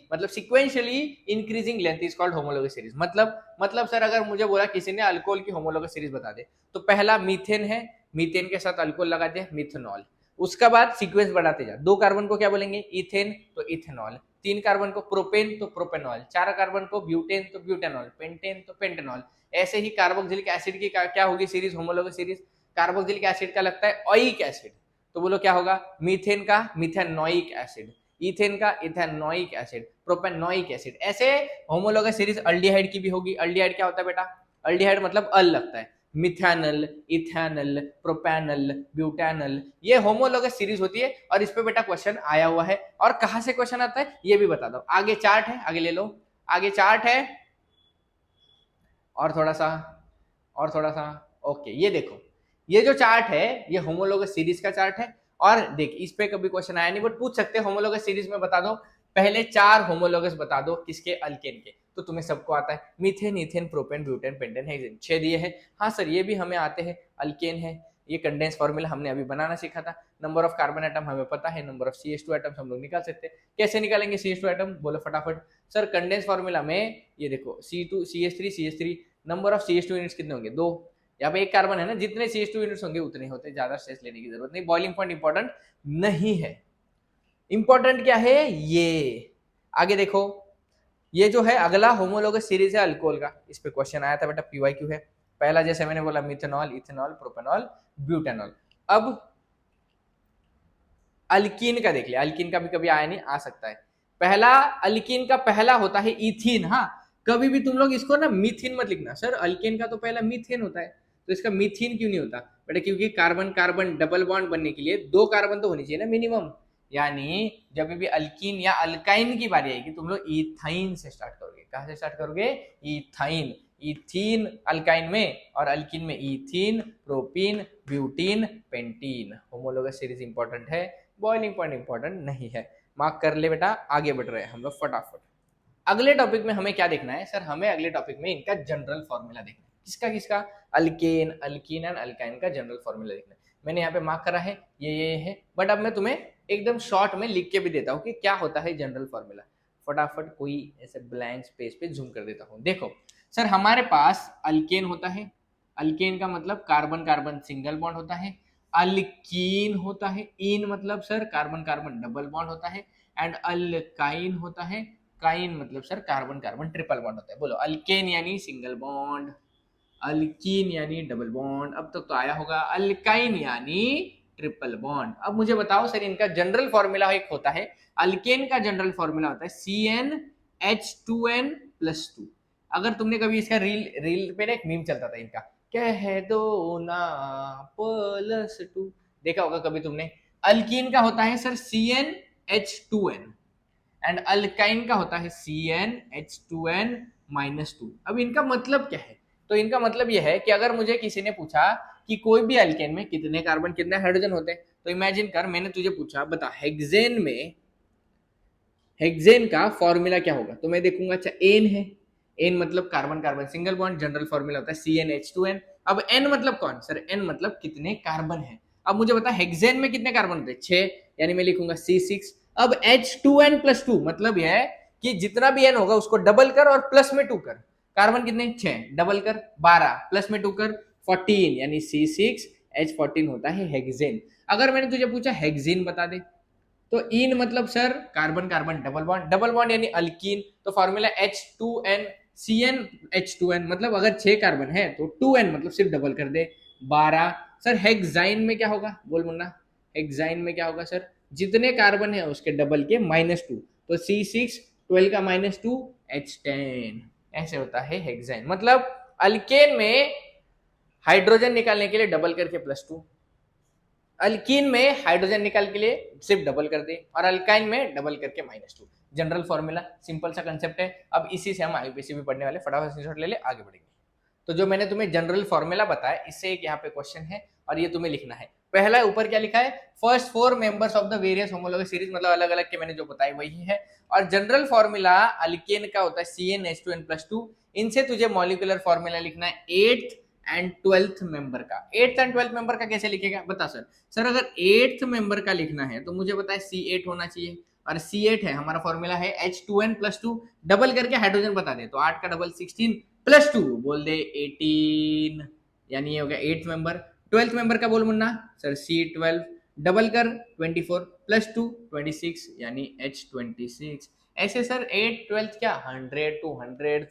A: increasing length is called homologous series। मतलब sir अगर मुझे बोला किसी ने alcohol की homologous series बता दे, तो पहला मीथेन है, मीथेन के साथ अल्कोहल लगा दे, मिथेनॉल। उसका बाद सीक्वेंस बढ़ाते जा, 2 कार्बन को क्या बोलेंगे? इथेन, तो इथेनॉल। 3 कार्बन को प्रोपेन, तो प्रोपेनॉल। 4 कार्बन को ब्यूटेन, तो ब्यूटेनॉल। पेंटेन, तो पेंटेनॉल। ऐसे ही कार्बोक्सिलिक एसिड की क्या होगी series? Homologous series. Carboxylic acid का लगता है ओइक एसिड, तो बोलो क्या होगा? मीथेन का मिथेनोइक एसिड, इथेन का इथेनोइक एसिड, प्रोपेनोइक एसिड। ऐसे होमोलोगस सीरीज अल्डिहाइड की भी होगी। अल्डिहाइड क्या होता है बेटा? अल्डिहाइड मतलब अल लगता है, मिथेनल, इथेनल, प्रोपेनल, ब्यूटेनल, ये होमोलोगस सीरीज होती है। और इस पे बेटा क्वेश्चन आया हुआ है। और कहां से क्वेश्चन आता है ये भी बता दो। आगे चार्ट है, आगे ले लो, आगे चार्ट है, और थोड़ा सा ओके, ये देखो, ये जो चार्ट है ये होमोलोगस सीरीज का चार्ट है। और देख, इस पे कभी क्वेश्चन आया नहीं, बट पूछ सकते हैं होमोलोगस सीरीज में बता दो पहले 4 होमोलोगस बता दो, किसके? अल्केन के। तो तुम्हें सबको आता है, methane, ethane, propane, butane, pentane, hexane, 6 दिए हैं। हाँ सर ये भी हमें आते हैं, अल्केन है, ये कंडेंस फॉर्मूला हमने अभी बनाना सीखा था। नंबर ऑफ कार्बन एटम हमें पता है, नंबर ऑफ CH2 एटम्स हम लोग निकाल सकते हैं। कैसे निकालेंगे CH2 एटम? बोलो फटाफट सर। कंडेंस फॉर्मूला में ये देखो, C2 CH3 number of CH2 units कितने होंगे? 2। यहाँ पे एक कार्बन है ना, जितने CH2 यूनिट्स होंगे उतने होते, ज्यादा स्ट्रेस लेने की जरूरत नहीं। बॉइलिंग पॉइंट इंपॉर्टेंट नहीं है। इंपॉर्टेंट क्या है? ये आगे देखो, ये जो है अगला होमोलोगस सीरीज है अल्कोहल का। इस पे क्वेश्चन आया था बेटा, PYQ है। पहला जैसे मैंने बोला मिथेनॉल, इथेनॉल, प्रोपेनॉल, ब्यूटेनॉल। अब अल्कीन का देख लिया, अल्कीन का भी कभी आया नहीं, आ सकता है। पहला अल्कीन का पहला होता है इथीन। हाँ, कभी भी तुम लोग इसको ना मीथीन मत लिखना सर, अल्केन का तो पहला मीथेन होता है, तो इसका मीथीन क्यों नहीं होता बेटा? क्योंकि कार्बन कार्बन डबल बॉन्ड बनने के लिए 2 कार्बन तो होनी चाहिए ना मिनिमम। यानी जब भी अल्कीन या अल्काइन की बारी आएगी तुम लोग इथाइन से स्टार्ट करोगे। कहां से स्टार्ट करोगे? इथाइन। इथीन अल्काइन में, और अल्कीन में ethene, propene, butene, pentene. Homologous series important है, बॉइलिंग पॉइंट इंपॉर्टेंट नहीं है। मार्क कर ले बेटा। आगे बढ़ रहे हैं हम लोग फटाफट। अगले टॉपिक में हमें क्या देखना है सर? हमें अगले टॉपिक में इनका जनरल फॉर्मूला देखना है। किसका? अल्केन, अल्कीन एंड अल्काइन का जनरल फॉर्मूला देखना है। मैंने यहाँ पे मार्क करा है, ये है, बट अब मैं तुम्हें एकदम शॉर्ट में लिख के भी देता हूँ कि क्या होता है जनरल फॉर्मूला। फटाफट कोई ऐसे ब्लैंक स्पेस पे जूम कर देता हूँ। देखो सर, हमारे पास अल्केन होता है, अल्केन का मतलब कार्बन कार्बन सिंगल बॉन्ड होता है। अल्कीन होता है, इन मतलब sir carbon carbon double bond होता है। एंड अल्काइन होता है, काइन मतलब sir carbon carbon triple bond होता है। बोलो, अल्केन यानी सिंगल बॉन्ड, अल्कीन यानी डबल बॉन्ड, अब तक तो आया होगा। अल्काइन यानी ट्रिपल बॉन्ड। अब मुझे बताओ सर, इनका जनरल फॉर्मूला एक होता है, अल्केन का जनरल फॉर्मूला होता है CnH2n+2। अगर तुमने कभी इसका रील पे ना एक मीम चलता था इनका, कह दो ना +2, देखा होगा कभी तुमने। अल्कीन का होता है सर CnH2n एंड अल्काइन का होता है CnH2n-2। अब इनका मतलब क्या है? तो इनका मतलब यह है कि अगर मुझे किसी ने पूछा कि कोई भी अल्केन में कितने कार्बन कितने हाइड्रोजन होते हैं, तो इमेजिन कर मैंने तुझे पूछा बता हेक्सेन में, हेक्सेन का फॉर्मूला क्या होगा, तो मैं देखूंगा अच्छा एन है, एन मतलब carbon carbon single bond, general formula होता है CnH2n। अब एन मतलब कौन सर? एन मतलब कितने कार्बन है। अब मुझे बता हेक्सेन में कितने कार्बन होते हैं? 6, यानी मैं लिखूंगा C6। अब H2n+2 मतलब यह है कि जितना भी n होगा उसको डबल कर और प्लस में 2 कर। कार्बन कितने? 6, डबल कर 12, प्लस में 2 कर 14, यानी C6 H14 होता है हेक्सेन। अगर मैंने तुझे पूछा हेक्सेन बता दे, तो इन मतलब sir carbon carbon double bond यानी अल्कीन, तो फॉर्मूला H2N CN H2N, मतलब अगर 6 कार्बन है तो 2N मतलब सिर्फ डबल कर दे 12। सर हेक्साइन में क्या होगा, बोल मुन्ना, हेक्साइन में क्या होगा सर, जितने कार्बन है उसके डबल के -2, तो C6 12 का -2 H10, ऐसे होता है हेक्साइन। मतलब अल्केन में हाइड्रोजन निकालने के लिए डबल करके +2, अल्कीन में हाइड्रोजन निकाल के लिए सिर्फ डबल कर दे, और अल्काइन में डबल करके -2। जनरल फॉर्मूला, सिंपल सा कंसेप्ट है। अब इसी से हम आईयूपीएसी भी पढ़ने वाले, फटाफट स्क्रीनशॉट ले ले, आगे बढ़ेंगे। तो जो मैंने तुम्हें जनरल फॉर्मूला बताया, इससे एक यहाँ पे क्वेश्चन है और ये तुम्हें लिखना है। पहला ऊपर क्या लिखा है, first 4 members of the various homologous series, मतलब अलग अलग के मैंने जो बताई वही है। और जनरल फॉर्मूला अल्केन का होता है CnH2n+2। इनसे तुझे मॉलिक्यूलर फॉर्मूला लिखना है 8th एंड 12th मेंबर का। 8th एंड 12th मेंबर का कैसे लिखेगा बता सर। सर अगर 8th मेंबर का लिखना है तो मुझे पता है C8 होना चाहिए, और C8 है हमारा फॉर्मूला है H2n+2, डबल करके हाइड्रोजन बता दे, तो 8 का डबल 16 +2 बोल दे 18, यानी ये हो गया 8th मेंबर। 12th मेंबर का बोल मुन्ना, सर C12 डबल कर 24 +2 26, यानी H26। ऐसे सर 8 12th क्या 100 200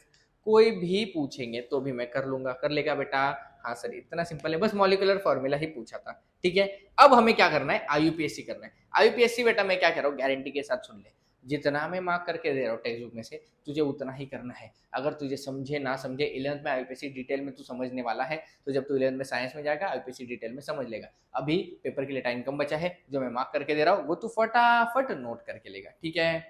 A: कोई भी पूछेंगे तो भी मैं कर लूंगा, कर लेगा बेटा। हाँ सर इतना सिंपल है, बस मॉलिक्यूलर फॉर्मूला ही पूछा था, ठीक है। अब हमें क्या करना है, आईयूपीएससी करना है। आईयूपीएससी बेटा मैं क्या कह रहा हूँ, गारंटी के साथ सुन ले, जितना मैं मार्क करके दे रहा हूँ टेक्स्ट बुक में से, तुझे उतना ही करना है। अगर तुझे समझे ना समझे, 11th में आईयूपीएससी डिटेल में तू समझने वाला है, तो जब तू 11th में साइंस में जाएगा आईयूपीएससी डिटेल में समझ लेगा। अभी पेपर के लिए टाइम कम बचा है, जो मैं मार्क करके दे रहा हूँ वो तू फटाफट नोट करके लेगा, ठीक है।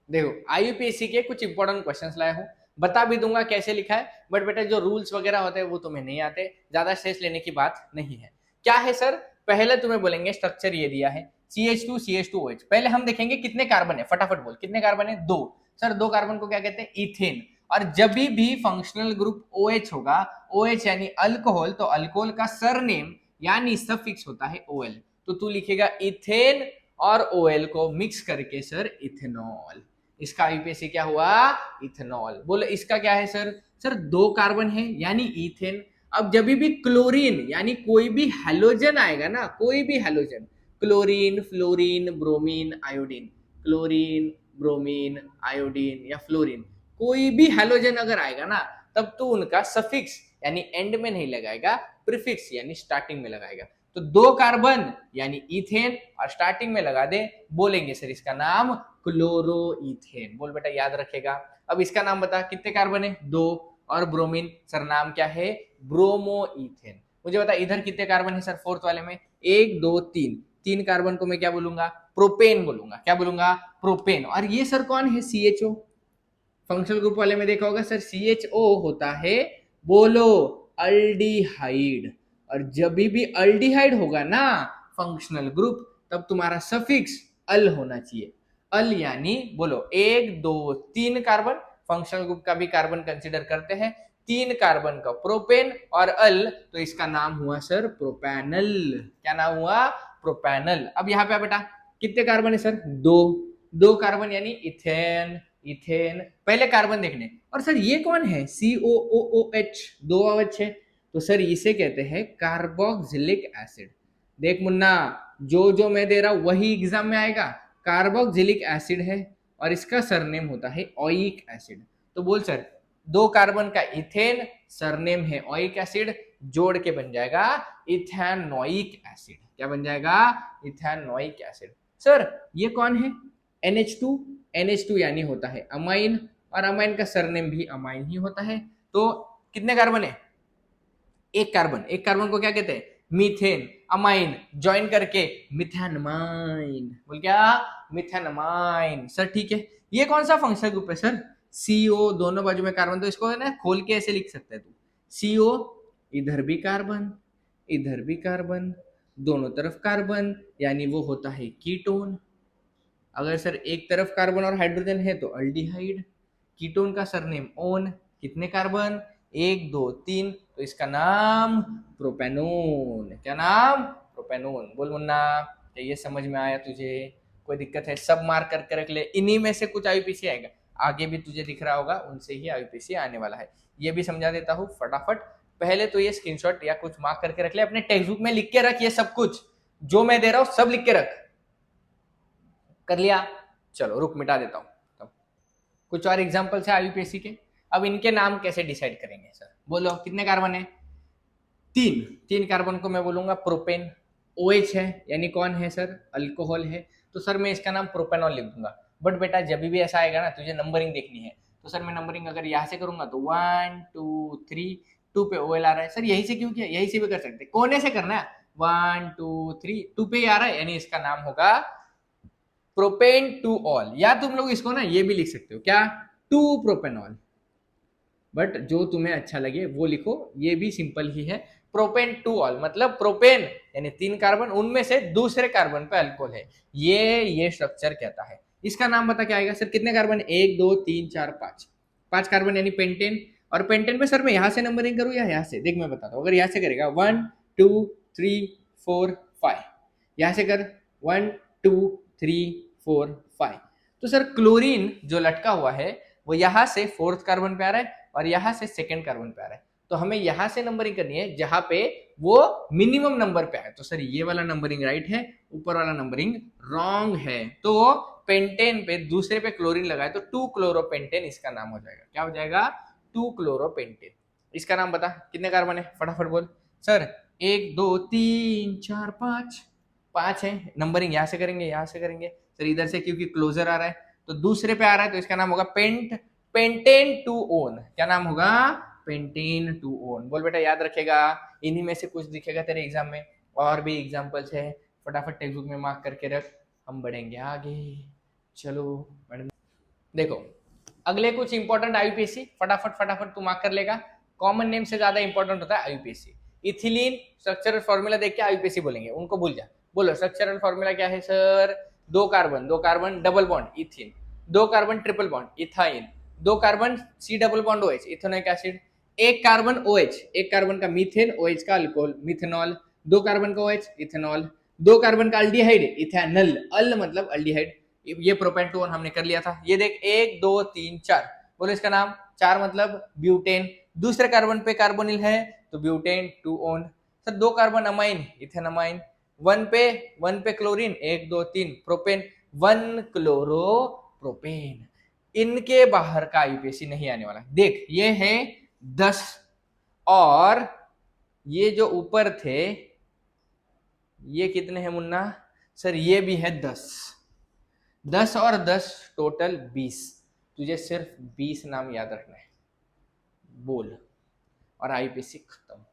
A: देखो आईयूपीएससी के कुछ इंपॉर्टेंट क्वेश्चंस लाया हूँ, बता भी दूंगा कैसे लिखा है, बट बेटा जो रूल्स वगैरह होते हैं वो तुम्हें नहीं आते, ज्यादा स्ट्रेस लेने की बात नहीं है। क्या है सर, पहले तुम्हें बोलेंगे स्ट्रक्चर ये दिया है CH2 CH2OH। पहले हम देखेंगे कितने कार्बन है, फटाफट बोल कितने कार्बन है, 2। सर 2 कार्बन को क्या कहते हैं, इथेन। और जब भी फंक्शनल ग्रुप OH होगा, OH यानी अल्कोहल, तो अल्कोहल का सरनेम यानी सफिक्स होता है OL, तो तू लिखेगा इथेन और OL को मिक्स करके सर इथेनॉल। इसका आईयूपीएसी क्या हुआ, इथेनॉल। बोलो इसका क्या है सर, सर 2 कार्बन है यानी इथेन। अब जब भी क्लोरीन यानी कोई भी हैलोजन आएगा ना, कोई भी halogen, chlorine fluorine bromine iodine, chlorine bromine iodine या फ्लोरीन, कोई भी हैलोजन अगर आएगा ना, तब तो उनका सफिक्स यानी एंड में नहीं लगाएगा, प्रीफिक्स यानी स्टार्टिंग में लगाएगा। तो 2 कार्बन यानी इथेन और स्टार्टिंग में लगा दे, बोलेंगे सर इसका नाम क्लोरोइथेन। बोल बेटा याद रखेगा। अब इसका नाम बता, कितने कार्बन है, 2, और ब्रोमीन, सर नाम क्या है, ब्रोमोइथेन। मुझे बता इधर कितने कार्बन है सर, 4th वाले में 1 2 3, 3 कार्बन को मैं क्या बोलूंगा, प्रोपेन बोलूंगा। क्या बोलूंगा, प्रोपेन। और ये सर कौन है, CHO। फंक्शनल ग्रुप वाले में देखा होगा सर, CHO होता है, बोलो अल्डिहाइड। और जब भी अल्डिहाइड होगा ना फंक्शनल ग्रुप, तब तुम्हारा सफिक्स अल होना चाहिए। अल यानी बोलो 1 2 3 कार्बन, फंक्शनल ग्रुप का भी कार्बन कंसीडर करते हैं, 3 कार्बन का प्रोपेन और अल, तो इसका नाम हुआ सर प्रोपैनल। क्या नाम हुआ, प्रोपैनल। अब यहाँ पे बेटा कितने कार्बन है सर, 2 कार्बन यानी इथेन, इथेन। पहले कार्बन देखने, और सर ये कौन है, COOH, 2 OH है, तो सर इसे कहते हैं कार्बोक्सिलिक एसिड। देख मुन्ना, जो मैं दे रहा हूं वही एग्जाम में आएगा। कार्बोक्सिलिक एसिड है और इसका सरनेम होता है ओइक एसिड। तो बोल सर 2 कार्बन का इथेन, सरनेम है ओइक एसिड, जोड़ के बन जाएगा इथेनोइक एसिड। क्या बन जाएगा, इथेनोइक एसिड। सर ये कौन है, NH2, NH2 यानी होता है अमाइन, और अमाइन का सरनेम भी अमाइन ही होता है। तो कितने कार्बन है, 1 कार्बन। 1 कार्बन को क्या कहते हैं, मीथेन। अमाइन ज्वाइन करके मिथेनमाइन। बोल क्या, मिथेनमाइन। सर ठीक है, ये कौन सा फंक्शनल ग्रुप है सर, CO, दोनों बाजू में कार्बन, तो इसको है ना खोल के ऐसे लिख सकते हैं तू, CO, इधर भी कार्बन इधर भी कार्बन, दोनों तरफ कार्बन, यानी वो होता है कीटोन। अगर सर एक तरफ कार्बन और हाइड्रोजन है तो अल्डिहाइड। कीटोन का सरनेम ओन, कितने कार्बन, 1 2 3, तो इसका नाम प्रोपेनोन। क्या नाम, प्रोपेनोन। बोल मुन्ना, क्या ये समझ में आया तुझे, कोई दिक्कत है, सब मार्क करके रख ले। इन्हीं में से कुछ आईयूपीसी आएगा, आगे भी तुझे दिख रहा होगा उनसे ही आईयूपीसी आने वाला है। ये भी समझा देता हूँ फटाफट, पहले तो ये स्क्रीनशॉट या कुछ मार्क करके रख ले, अपने टेक्स्ट बुक में लिख के रख, ये सब कुछ जो मैं दे रहा हूं सब लिख के रख। कर लिया? चलो रुक, मिटा देता हूं। तो कुछ और एग्जांपल है आईयूपीएससी के। अब इनके नाम कैसे डिसाइड करेंगे सर? बोलो कितने कार्बन है? 3 कार्बन को मैं बोलूंगा प्रोपेन। OH है यानी कौन है सर? अल्कोहल है। तो सर मैं इसका नाम प्रोपेनॉल लिख दूंगा। बट बेटा जब भी ऐसा आएगा ना, तुझे नंबरिंग देखनी है, तो सर मैं नंबरिंग अगर यहाँ से करूंगा तो 1 2 3, 2 पे OL आ रहा है। सर यही से क्यों किया? यही से भी कर सकते, कोने से करना है। 1 2 3, 2 पे ही आ रहा है, यानी इसका नाम होगा प्रोपेन टू ऑल। या तुम लोग इसको ना ये भी लिख सकते हो, क्या? 2 प्रोपेनॉल। बट जो तुम्हें अच्छा लगे वो लिखो, ये भी सिंपल ही है। प्रोपेन टू ऑल मतलब प्रोपेन यानी 3 कार्बन, उनमें से दूसरे कार्बन पे अल्कोहल है, ये स्ट्रक्चर कहता है। इसका नाम बता क्या आएगा सर? कितने कार्बन? 1 2 3 4 5 कार्बन यानी पेंटेन। और पेंटेन पे सर मैं यहां से नंबरिंग करूं या यहां से? देख मैं बताता हूं। अगर यहां से करेगा 1 2 3 4 5, यहां से कर 1 2 3 4 5। तो सर क्लोरीन जो लटका हुआ है वो यहां से 4th कार्बन पे आ रहा है और यहां से 2nd कार्बन पे आ रहा है। तो हमें यहां से नंबरिंग करनी है जहां पे वो मिनिमम नंबर पे है। तो सर ये वाला नंबरिंग राइट है, ऊपर वाला नंबरिंग रॉन्ग है। तो पेंटेन पे दूसरे पे क्लोरीन लगाए तो 2 क्लोरोपेंटेन इसका नाम हो जाएगा। क्या हो जाएगा? 2 क्लोरोपेंटेन। इसका नाम बता कितने कार्बन है? फटाफट बोल सर। 1 2 3 4 5 है। नंबरिंग यहां से करेंगे, यहां से करेंगे सर, इधर से क्योंकि क्लोजर आ रहा है तो दूसरे पे आ रहा है, तो इसका नाम होगा पेंटेन टू ओन। क्या नाम होगा? Pentane two own. बोल बेटा याद रखेगा, इन्हीं में से कुछ दिखेगा तेरे एग्जाम में। और भी एग्जांपल्स है, फटाफट टेक्स्ट बुक में मार्क करके रख, हम बढ़ेंगे आगे। चलो मैडम देखो, अगले कुछ इंपॉर्टेंट आईयूपीएससी फटाफट फटाफट तू मार्क कर लेगा। कॉमन नेम से ज्यादा इंपॉर्टेंट होता है आईयूपीएससी। इथिलीन स्ट्रक्चरल फॉर्मूला देख के आईयूपीएससी बोलेंगे, उनको भूल जा। बोलो स्ट्रक्चरल फॉर्मूला क्या है sir? 2 carbon double bond इथिन, 2 carbon triple bond ethyne, 2 carbon C double bond OH ethanoic acid, 1 carbon OH, 1 carbon का मीथेन, OH का अल्कोहल मिथेनॉल, 2 कार्बन का OH इथेनॉल, 2 कार्बन का अल्डिहाइड इथेनल, अल मतलब अल्डिहाइड। ये propane two हमने कर लिया था। ये देख 1 2 3 4, बोलो इसका नाम। 4 मतलब ब्यूटेन, दूसरे कार्बन पे कार्बोनिल है तो butane two one. Sir 2 carbon amine ethanamine, 1 पे क्लोरीन 1 2 3 प्रोपेन, 1 क्लोरो प्रोपेन। इनके बाहर का आईयूपीएससी नहीं आने वाला। देख ये है 10 और ये जो ऊपर थे ये कितने हैं मुन्ना? सर ये भी है 10 और 10 टोटल 20। तुझे सिर्फ 20 नाम याद रखना है, बोल, और आईयूपीएससी खत्म।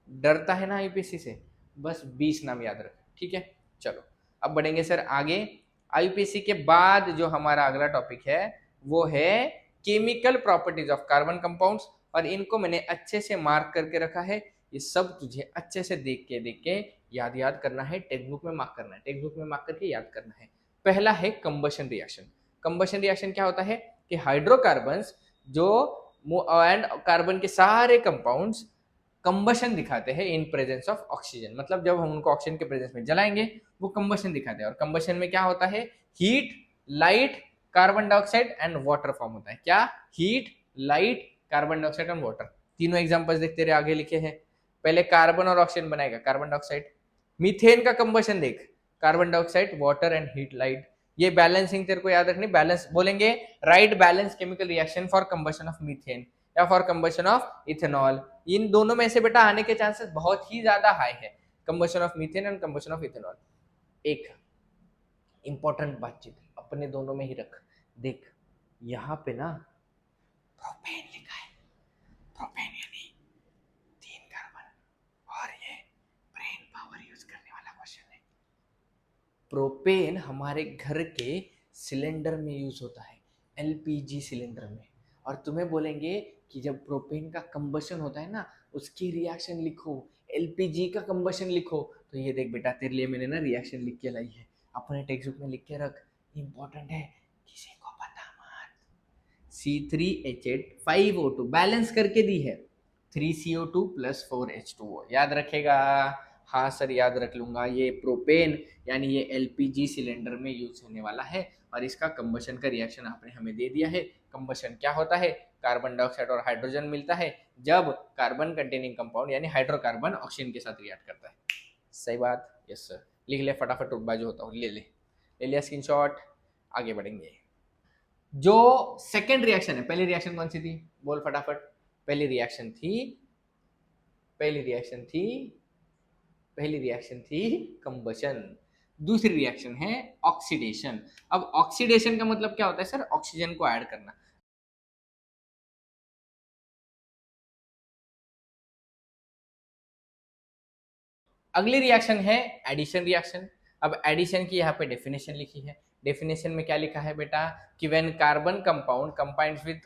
A: डरता है ना आईयूपीएससी से? बस 20 नाम याद रख, ठीक है। चलो अब बढ़ेंगे सर आगे। आईयूपीएससी के बाद जो हमारा अगला टॉपिक है वो है chemical properties of carbon compounds, और इनको मैंने अच्छे से मार्क करके रखा है। ये सब तुझे अच्छे से देख के याद करना है, टेक्स्ट बुक में मार्क करना है, टेक्स्ट बुक में मार्क करके याद करना है। पहला है कंबशन रिएक्शन। कंबशन रिएक्शन क्या होता है कि हाइड्रोकार्बन्स जो एंड कार्बन के सारे कंपाउंड्स कंबशन दिखाते हैं इन प्रेजेंस ऑफ ऑक्सीजन। मतलब जब हम उनको ऑक्सीजन के प्रेजेंस में जलाएंगे वो कंबशन दिखाते हैं। और कंबशन में क्या होता है? Heat, light, carbon dioxide and water form होता है। क्या? Heat, light, carbon dioxide and water. तीनों एग्जांपल्स देखते रहे, आगे लिखे हैं। पहले कार्बन और ऑक्सीजन बनाएगा कार्बन डाइऑक्साइड। मीथेन का कंबशन देख, carbon dioxide, water and heat, light. ये बैलेंसिंग तेरे को याद रखनी। बैलेंस बोलेंगे, right balance chemical reaction for combustion of methane या फॉर कंबशन ऑफ इथेनॉल। इन दोनों में से बेटा आने के चांसेस बहुत ही ज्यादा हाई है, combustion of methane and combustion of ethanol. एक इंपॉर्टेंट बातचीत अपने दोनों में ही रख। देख यहाँ पे ना प्रोपेन लिखा है, प्रोपेन यानी 3 कार्बन, और ये ब्रेन पावर यूज करने वाला क्वेश्चन है। प्रोपेन हमारे घर के सिलेंडर में यूज होता है, एलपीजी सिलेंडर में। और तुम्हें बोलेंगे कि जब प्रोपेन का कंबशन होता है ना उसकी रिएक्शन लिखो, एलपीजी का कंबशन लिखो। तो ये देख बेटा तेरे लिए मैंने ना रिएक्शन लिख के लाई है, अपने टेक्स्ट बुक में लिख के रख, इंपॉर्टेंट है, किसी को पता मत। C3H8 5O2 बैलेंस करके दी है, 3CO2 + 4H2O। याद रखेगा? हाँ सर याद रख लूंगा। ये प्रोपेन यानी ये एलपीजी सिलेंडर में यूज होने वाला है और इसका कंबशन का रिएक्शन आपने हमें दे दिया है। कंबशन क्या होता है? कार्बन डाइऑक्साइड और हाइड्रोजन मिलता है जब कार्बन कंटेनिंग कंपाउंड यानी हाइड्रोकार्बन ऑक्सीजन के साथ रिएक्ट करता है। सही बात, यस सर। लिख ले फटाफट, बाजू होता हूँ, ले लिया स्क्रीनशॉट, आगे बढ़ेंगे। जो सेकेंड रिएक्शन है, पहली रिएक्शन कौन सी थी, बोल फटाफट। पहली रिएक्शन थी कंबशन। दूसरी रिएक्शन है ऑक्सीडेशन। अब ऑक्सीडेशन का मतलब क्या होता है सर, ऑक्सीजन को ऐड करना। अगली रिएक्शन है एडिशन रिएक्शन। अब एडिशन की यहाँ पे डेफिनेशन लिखी है। डेफिनेशन में क्या लिखा है बेटा कि when carbon compound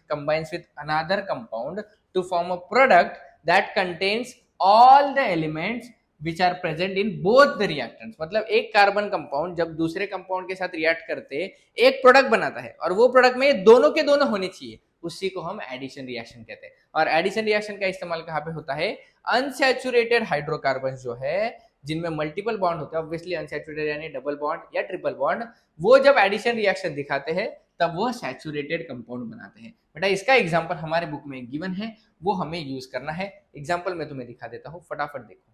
A: combines with another compound to form a product that contains all the elements which are present in both the reactants। मतलब एक कार्बन कंपाउंड जब दूसरे कंपाउंड के साथ रिएक्ट करते एक प्रोडक्ट बनाता है और वो प्रोडक्ट में दोनों के दोनों होने चाहिए, उसी को हम एडिशन रिएक्शन कहते हैं। और एडिशन रिएक्शन का इस्तेमाल कहाँ पे होता है, अनसैचुरेटेड हाइड्रोकार्बन जो है जिनमें मल्टीपल बॉन्ड होते हैं, ऑब्वियसली अनसैचुरेटेड यानी डबल बॉन्ड या ट्रिपल बॉन्ड, वो जब एडिशन रिएक्शन दिखाते हैं तब वो सैचुरेटेड कंपाउंड बनाते हैं। बेटा इसका एग्जांपल हमारे बुक में गिवन है, वो हमें यूज करना है। एग्जांपल मैं तुम्हें दिखा देता हूं, फटाफट देखो।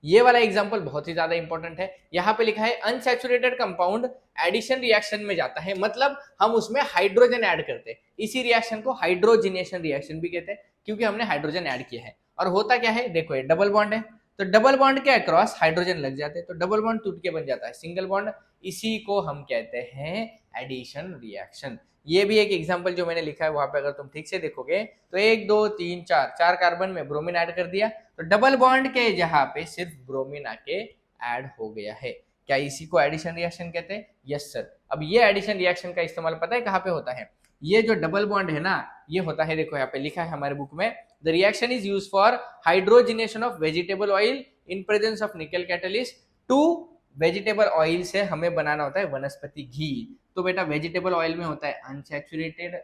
A: ये वाला एग्जांपल बहुत ही ज्यादा इंपॉर्टेंट है। यहाँ पे लिखा है अनसैचुरेटेड कंपाउंड एडिशन रिएक्शन में जाता है, मतलब हम उसमें हाइड्रोजन ऐड करते हैं। इसी रिएक्शन को हाइड्रोजिनेशन रिएक्शन भी कहते हैं क्योंकि हमने हाइड्रोजन ऐड किया है। और होता क्या है, देखो ये डबल बॉन्ड है तो डबल बॉन्ड के अक्रॉस हाइड्रोजन लग जाते हैं तो डबल बॉन्ड टूट के बन जाता है सिंगल बॉन्ड। इसी को हम कहते हैं एडिशन रिएक्शन। ये भी एक एग्जांपल जो मैंने लिखा है वहां पे अगर तुम ठीक से देखोगे तो 1 2 3 4 कार्बन में ब्रोमीन ऐड कर दिया तो डबल बॉन्ड के जहां पे सिर्फ ब्रोमीन आके ऐड हो गया है। क्या इसी को एडिशन रिएक्शन कहते हैं? Yes sir. अब ये एडिशन रिएक्शन का इस्तेमाल पता है कहाँ पे होता है? ये जो डबल बॉन्ड है ना, ये होता है, देखो यहाँ पे लिखा है हमारे बुक में, the reaction is used for hydrogenation of vegetable oil in presence of nickel catalyst to vegetable oil से हमें बनाना होता है वनस्पति घी। तो बेटा वेजिटेबल ऑयल में होता है अनसैचुरेटेड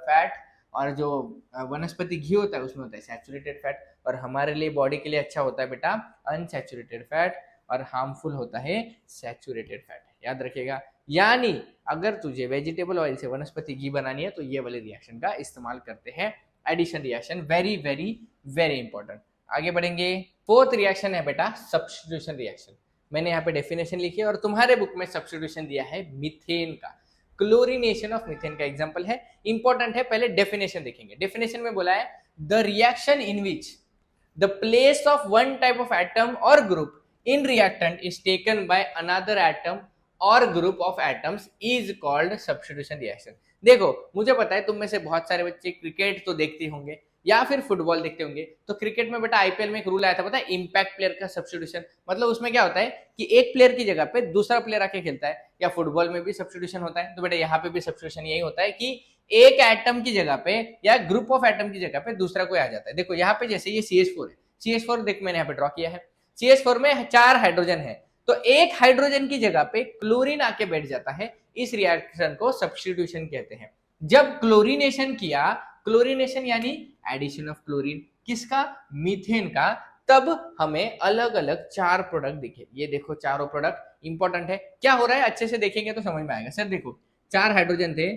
A: फैट और जो वनस्पति घी होता है उसमें होता है सैचुरेटेड फैट। और हमारे लिए बॉडी के लिए अच्छा होता है बेटा अनसैचुरेटेड फैट और हार्मफुल होता है सैचुरेटेड फैट, याद रखिएगा। यानी अगर तुझे वेजिटेबल ऑयल से वनस्पति घी बनानी है तो ये वाले रिएक्शन का इस्तेमाल करते हैं, addition reaction. Very very very important. आगे बढ़ेंगे। फोर्थ रिएक्शन है बेटा सब्स्टिट्यूशन रिएक्शन। मैंने यहाँ पे डेफिनेशन लिखी है और तुम्हारे बुक में सब्स्टिट्यूशन दिया है मीथेन का। क्लोरीनेशन ऑफ मीथेन का एग्जांपल है, इंपॉर्टेंट है। पहले डेफिनेशन देखेंगे। डेफिनेशन में बोला है the reaction in which the place of one type of atom or group in reactant is taken by another atom or group of atoms is called substitution reaction. देखो मुझे पता है तुम में से बहुत सारे बच्चे क्रिकेट तो देखते होंगे या फिर फुटबॉल देखते होंगे। तो क्रिकेट में बेटा आईपीएल में एक रूल आया था पता है, इंपैक्ट प्लेयर का सब्स्टिट्यूशन। मतलब उसमें क्या होता है कि एक प्लेयर की जगह पे दूसरा प्लेयर आके खेलता है। या फुटबॉल में भी सब्स्टिट्यूशन होता है, तो बेटा यहाँ पे भी सब्स्टिट्यूशन यही होता है कि एक एटम की जगह पे या ग्रुप ऑफ एटम की जगह पे दूसरा कोई आ जाता है। देखो यहाँ पे जैसे ये CH4 है, CH4 देख मैंने यहाँ पे ड्रॉ किया है। CH4 में 4 हाइड्रोजन है तो एक हाइड्रोजन की जगह पे क्लोरीन आके बैठ जाता है। इस रिएक्शन को सब्स्टिट्यूशन कहते हैं। जब क्लोरीनेशन किया, क्लोरीनेशन यानी एडिशन ऑफ क्लोरीन, किसका? मीथेन का, तब हमें अलग अलग 4 प्रोडक्ट दिखे। ये देखो चारों प्रोडक्ट इंपॉर्टेंट है। क्या हो रहा है अच्छे से देखेंगे तो समझ में आएगा। सर देखो 4 हाइड्रोजन थे,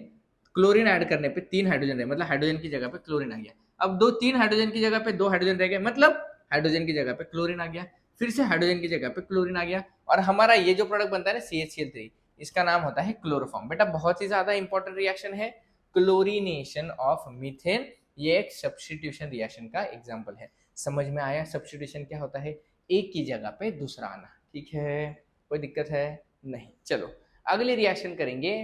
A: क्लोरीन ऐड करने पे 3 हाइड्रोजन रहे, मतलब हाइड्रोजन की जगह पे क्लोरीन आ गया। अब 3 हाइड्रोजन की जगह पे 2 हाइड्रोजन रह गए, मतलब हाइड्रोजन की जगह पे क्लोरीन आ गया, फिर से हाइड्रोजन की जगह पे क्लोरीन आ गया और हमारा ये जो प्रोडक्ट बनता है ना CH3, इसका नाम होता है क्लोरोफॉर्म। बेटा बहुत ही ज्यादा इंपॉर्टेंट रिएक्शन है क्लोरीनेशन ऑफ मीथेन। ये एक सब्स्टिट्यूशन रिएक्शन का एग्जांपल है। समझ में आया सब्स्टिट्यूशन क्या होता है? एक की जगह पे दूसरा आना। ठीक है, कोई दिक्कत है? नहीं। चलो अगली रिएक्शन करेंगे।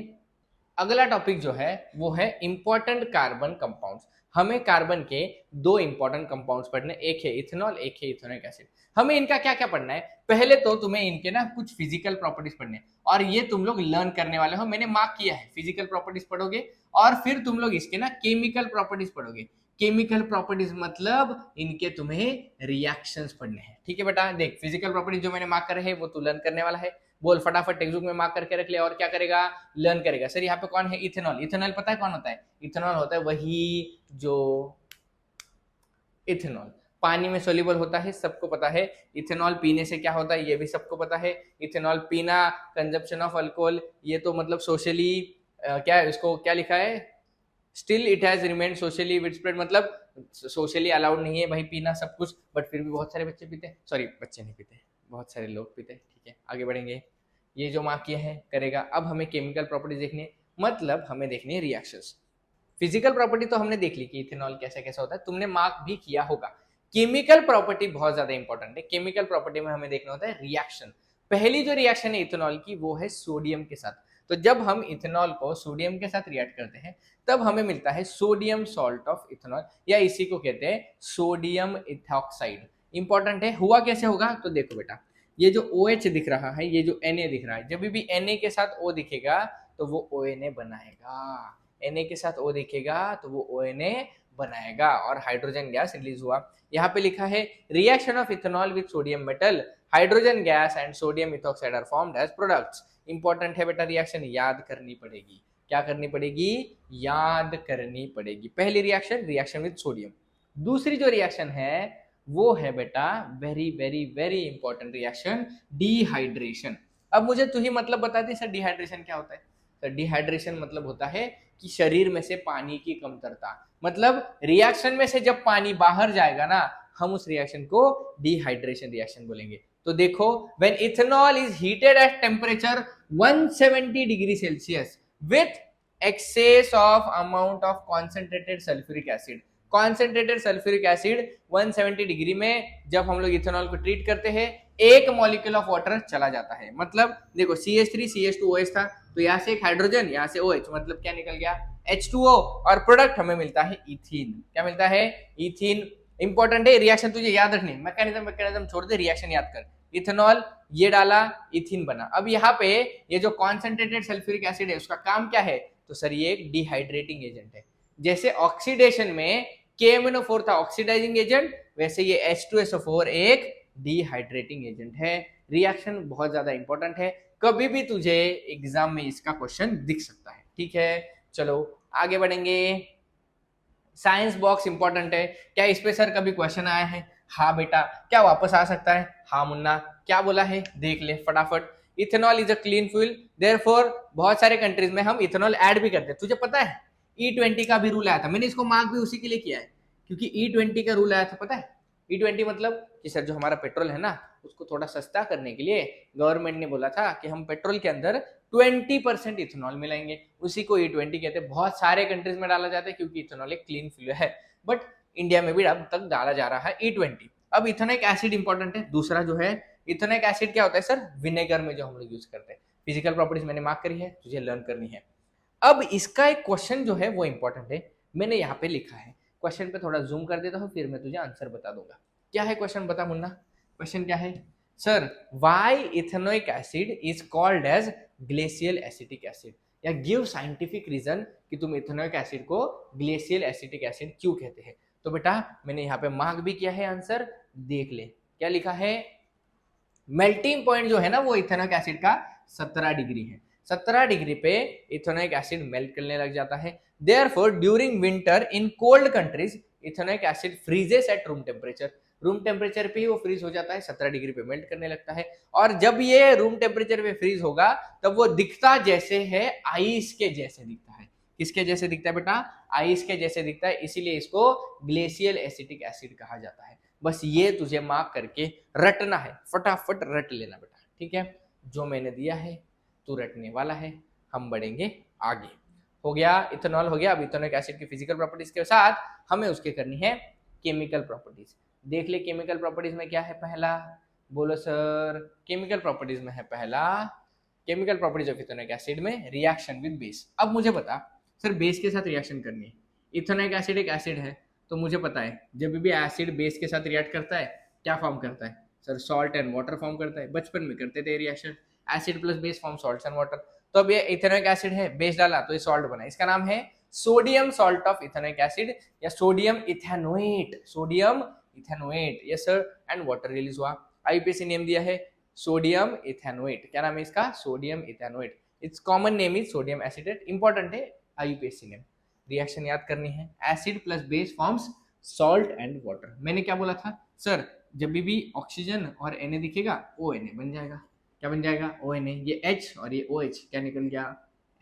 A: अगला टॉपिक जो है वो है इंपॉर्टेंट कार्बन कंपाउंड्स। हमें कार्बन के 2 इंपॉर्टेंट कंपाउंड्स पढ़ने, एक है इथेनॉल, एक है इथेनोइक एसिड। हमें इनका क्या क्या पढ़ना है? पहले तो तुम्हें इनके ना कुछ फिजिकल प्रॉपर्टीज पढ़ने और ये तुम लोग लर्न करने वाले हो, मैंने मार्क किया है। फिजिकल प्रॉपर्टीज पढ़ोगे और फिर तुम लोग इसके ना केमिकल प्रॉपर्टीज पढ़ोगे। केमिकल प्रॉपर्टीज मतलब इनके तुम्हें रिएक्शंस पढ़ने हैं। ठीक है बेटा, देख फिजिकल प्रॉपर्टीज जो मैंने मार्क करे है वो तू लर्न करने वाला है। बोल फटाफट टेक्स्ट बुक में मार्क करके रख ले और क्या करेगा? लर्न करेगा। सर यहाँ पे कौन है? इथेनॉल। इथेनॉल पता है कौन होता है? इथेनॉल होता है वही जो इथेनॉल पानी में सोल्यूबल होता है, सबको पता है। इथेनॉल पीने से क्या होता है ये भी सबको पता है। इथेनॉल पीना, कंजप्शन ऑफ अल्कोहल, ये तो मतलब सोशली क्या है उसको क्या लिखा है, still it has remain socially widespread, मतलब सोशली अलाउड नहीं है भाई पीना सब कुछ, बट फिर भी बहुत सारे बच्चे पीते हैं, सॉरी बच्चे नहीं पीते, बहुत सारे लोग पीते हैं। ठीक है आगे बढ़ेंगे। ये जो मार्क किया है करेगा। अब हमें केमिकल प्रॉपर्टीज देखनी है, मतलब हमें देखनी है रिएक्शंस। फिजिकल प्रॉपर्टी तो हमने देख ली कि इथेनॉल कैसा कैसा होता है, तुमने मार्क भी किया होगा। केमिकल प्रॉपर्टी बहुत ज्यादा इंपॉर्टेंट है। केमिकल प्रॉपर्टी में हमें देखना होता है रिएक्शन। पहली जो रिएक्शन है इथेनॉल की वो है सोडियम के साथ। तो जब हम इथेनॉल को सोडियम के साथ रिएक्ट करते हैं तब हमें मिलता है सोडियम सॉल्ट ऑफ इथेनॉल, या इसी को कहते हैं सोडियम इथॉक्साइड। इंपॉर्टेंट है। हुआ कैसे होगा तो देखो बेटा, ये जो OH दिख रहा है, ये जो Na दिख रहा है, जब भी Na के साथ O दिखेगा तो वो ONA बनाएगा। Na के साथ O दिखेगा तो वो ONA बनाएगा और हाइड्रोजन गैस रिलीज हुआ। यहाँ पे लिखा है reaction of ethanol with sodium metal, hydrogen gas and sodium ethoxide are formed as products. Important है बेटा, रिएक्शन याद करनी पड़ेगी। क्या करनी पड़ेगी, याद करनी पड़ेगी। पहली रिएक्शन, रिएक्शन विद सोडियम। दूसरी जो रिएक्शन है वो है बेटा very very very important reaction, dehydration. अब मुझे तू ही मतलब बता दी सर डिहाइड्रेशन क्या होता है। सर डिहाइड्रेशन मतलब होता है कि शरीर में से पानी की कमतरता, मतलब रिएक्शन में से जब पानी बाहर जाएगा ना, हम उस रिएक्शन को डिहाइड्रेशन रिएक्शन बोलेंगे। तो देखो, when ethanol is heated at temperature 170 degree Celsius with access of amount of concentrated sulphuric acid. Concentrated sulphuric acid 170 degree में जब हम लोग इथेनॉल को ट्रीट करते हैं, एक मॉलिक्यूल ऑफ वाटर चला जाता है। मतलब देखो CH3 CH2OH था, तो यहाँ से एक हाइड्रोजन, यहाँ से OH, मतलब क्या निकल गया H2O, और प्रोडक्ट हमें मिलता है इथीन। क्या मिलता है, इथीन। इंपॉर्टेंट है, रिएक्शन तुझे याद रखनी। मैकेनिज्म छोड़ दे, रिएक्शन याद कर। इथेनॉल ये डाला, इथीन बना। अब यहाँ पे ये जो कॉन्सेंट्रेटेड सल्फ्यूरिक एसिड है उसका काम क्या है, तो सर ये एक डिहाइड्रेटिंग एजेंट है। जैसे ऑक्सीडेशन में KMnO4 था ऑक्सीडाइजिंग एजेंट, वैसे ये H2SO4 एक डिहाइड्रेटिंग एजेंट है। रिएक्शन बहुत ज्यादा इंपॉर्टेंट है, कभी भी तुझे एग्जाम में इसका क्वेश्चन दिख सकता है। ठीक है, चलो आगे बढ़ेंगे। साइंस बॉक्स इंपॉर्टेंट है, क्या इस पे सर कभी क्वेश्चन आया है? हाँ बेटा। क्या वापस आ सकता है? हाँ मुन्ना। क्या बोला है देख ले फटाफट। Ethanol is a clean fuel, therefore बहुत सारे कंट्रीज में हम इथेनॉल ऐड भी करते हैं। तुझे पता है E20 का भी रूल आया था, मैंने इसको मार्क भी उसी के लिए किया है क्योंकि E20 का रूल आया था। पता है E20 मतलब कि सर जो हमारा पेट्रोल है ना उसको थोड़ा सस्ता करने के लिए गवर्नमेंट ने बोला था कि हम पेट्रोल के अंदर 20% इथेनॉल मिलाएंगे, उसी को E20 कहते हैं। बहुत सारे कंट्रीज में डाला जाता है क्योंकि इथेनॉल एक क्लीन फ्यूल है, बट इंडिया में भी अब तक डाला जा रहा है E20। अब इथेनॉइक एसिड इंपॉर्टेंट है। दूसरा जो है इथेनॉइक एसिड क्या होता है सर, विनेगर में जो हम लोग यूज करते हैं। फिजिकल प्रॉपर्टीज मैंने मार्क करी है, तुझे लर्न करनी है। अब इसका एक क्वेश्चन जो है वो इंपॉर्टेंट है, मैंने यहाँ पे लिखा है। क्वेश्चन पे थोड़ा जूम कर देता हूँ, फिर मैं तुझे आंसर बता दूंगा। क्या है क्वेश्चन, बता मुन्ना। क्वेश्चन क्या है sir, why ethanoic acid is called as glacial acetic acid, या गिव साइंटिफिक रीजन कि तुम इथेनोइक एसिड को ग्लेशियल एसिटिक एसिड क्यों कहते हैं। तो बेटा मैंने यहाँ पे मार्क भी किया है, आंसर देख ले। क्या लिखा है, मेल्टिंग पॉइंट जो है ना वो इथेनोइक एसिड का 17 डिग्री है। 17 डिग्री पे इथेनोइक एसिड मेल्ट करने लग जाता है। Therefore during winter in cold countries ethanoic acid freezes at room temperature. Room temperature पे ही वो फ्रीज हो जाता है, 17 डिग्री पे मेल्ट करने लगता है। और जब ये रूम टेम्परेचर पे फ्रीज होगा तब वो दिखता जैसे है आइस के जैसे दिखता है। किसके जैसे दिखता है बेटा, आइस के जैसे दिखता है, इसीलिए इसको ग्लेशियल एसिटिक एसिड कहा जाता है। बस ये तुझे मार्क करके रटना है, फटाफट रट लेना बेटा। ठीक है, जो मैंने दिया है तू रटने वाला है, हम बढ़ेंगे आगे। हो गया इथेनॉल, हो गया। अब इथेनोइक एसिड की फिजिकल प्रॉपर्टीज के साथ हमें उसके करनी है केमिकल प्रॉपर्टीज। देख ले केमिकल प्रॉपर्टीज में क्या है पहला, बोलो सर। केमिकल प्रॉपर्टीज में है पहला, chemical properties of ethanoic acid में रिएक्शन विद बेस। अब मुझे बता सर, बेस के साथ रिएक्शन करनी है। इथेनोइक एसिड एक एसिड है, तो मुझे पता है जब भी एसिड बेस के साथ रिएक्ट करता है क्या फॉर्म करता है sir, salt and water form करता है। बचपन में करते थे reaction, acid plus base form salt and water. तो अब ये इथेनोइक एसिड है, बेस डाला तो ये सॉल्ट बना, इसका नाम है sodium salt of ethanoic acid या sodium ethanoate. Sodium ethanoate, yes sir. And water release हुआ, आईपीएसी नेम दिया है सोडियम इथेनोएट। क्या नाम है इसका, sodium ethanoate. It's common name is sodium acetate. Important है आईयूपीएसी नेम। रिएक्शन याद करनी है, acid plus base forms salt and water. मैंने क्या बोला था सर, जब भी ऑक्सीजन और Na दिखेगा ONA बन जाएगा। क्या बन जाएगा, ONA। ये H और ये OH क्या निकल गया,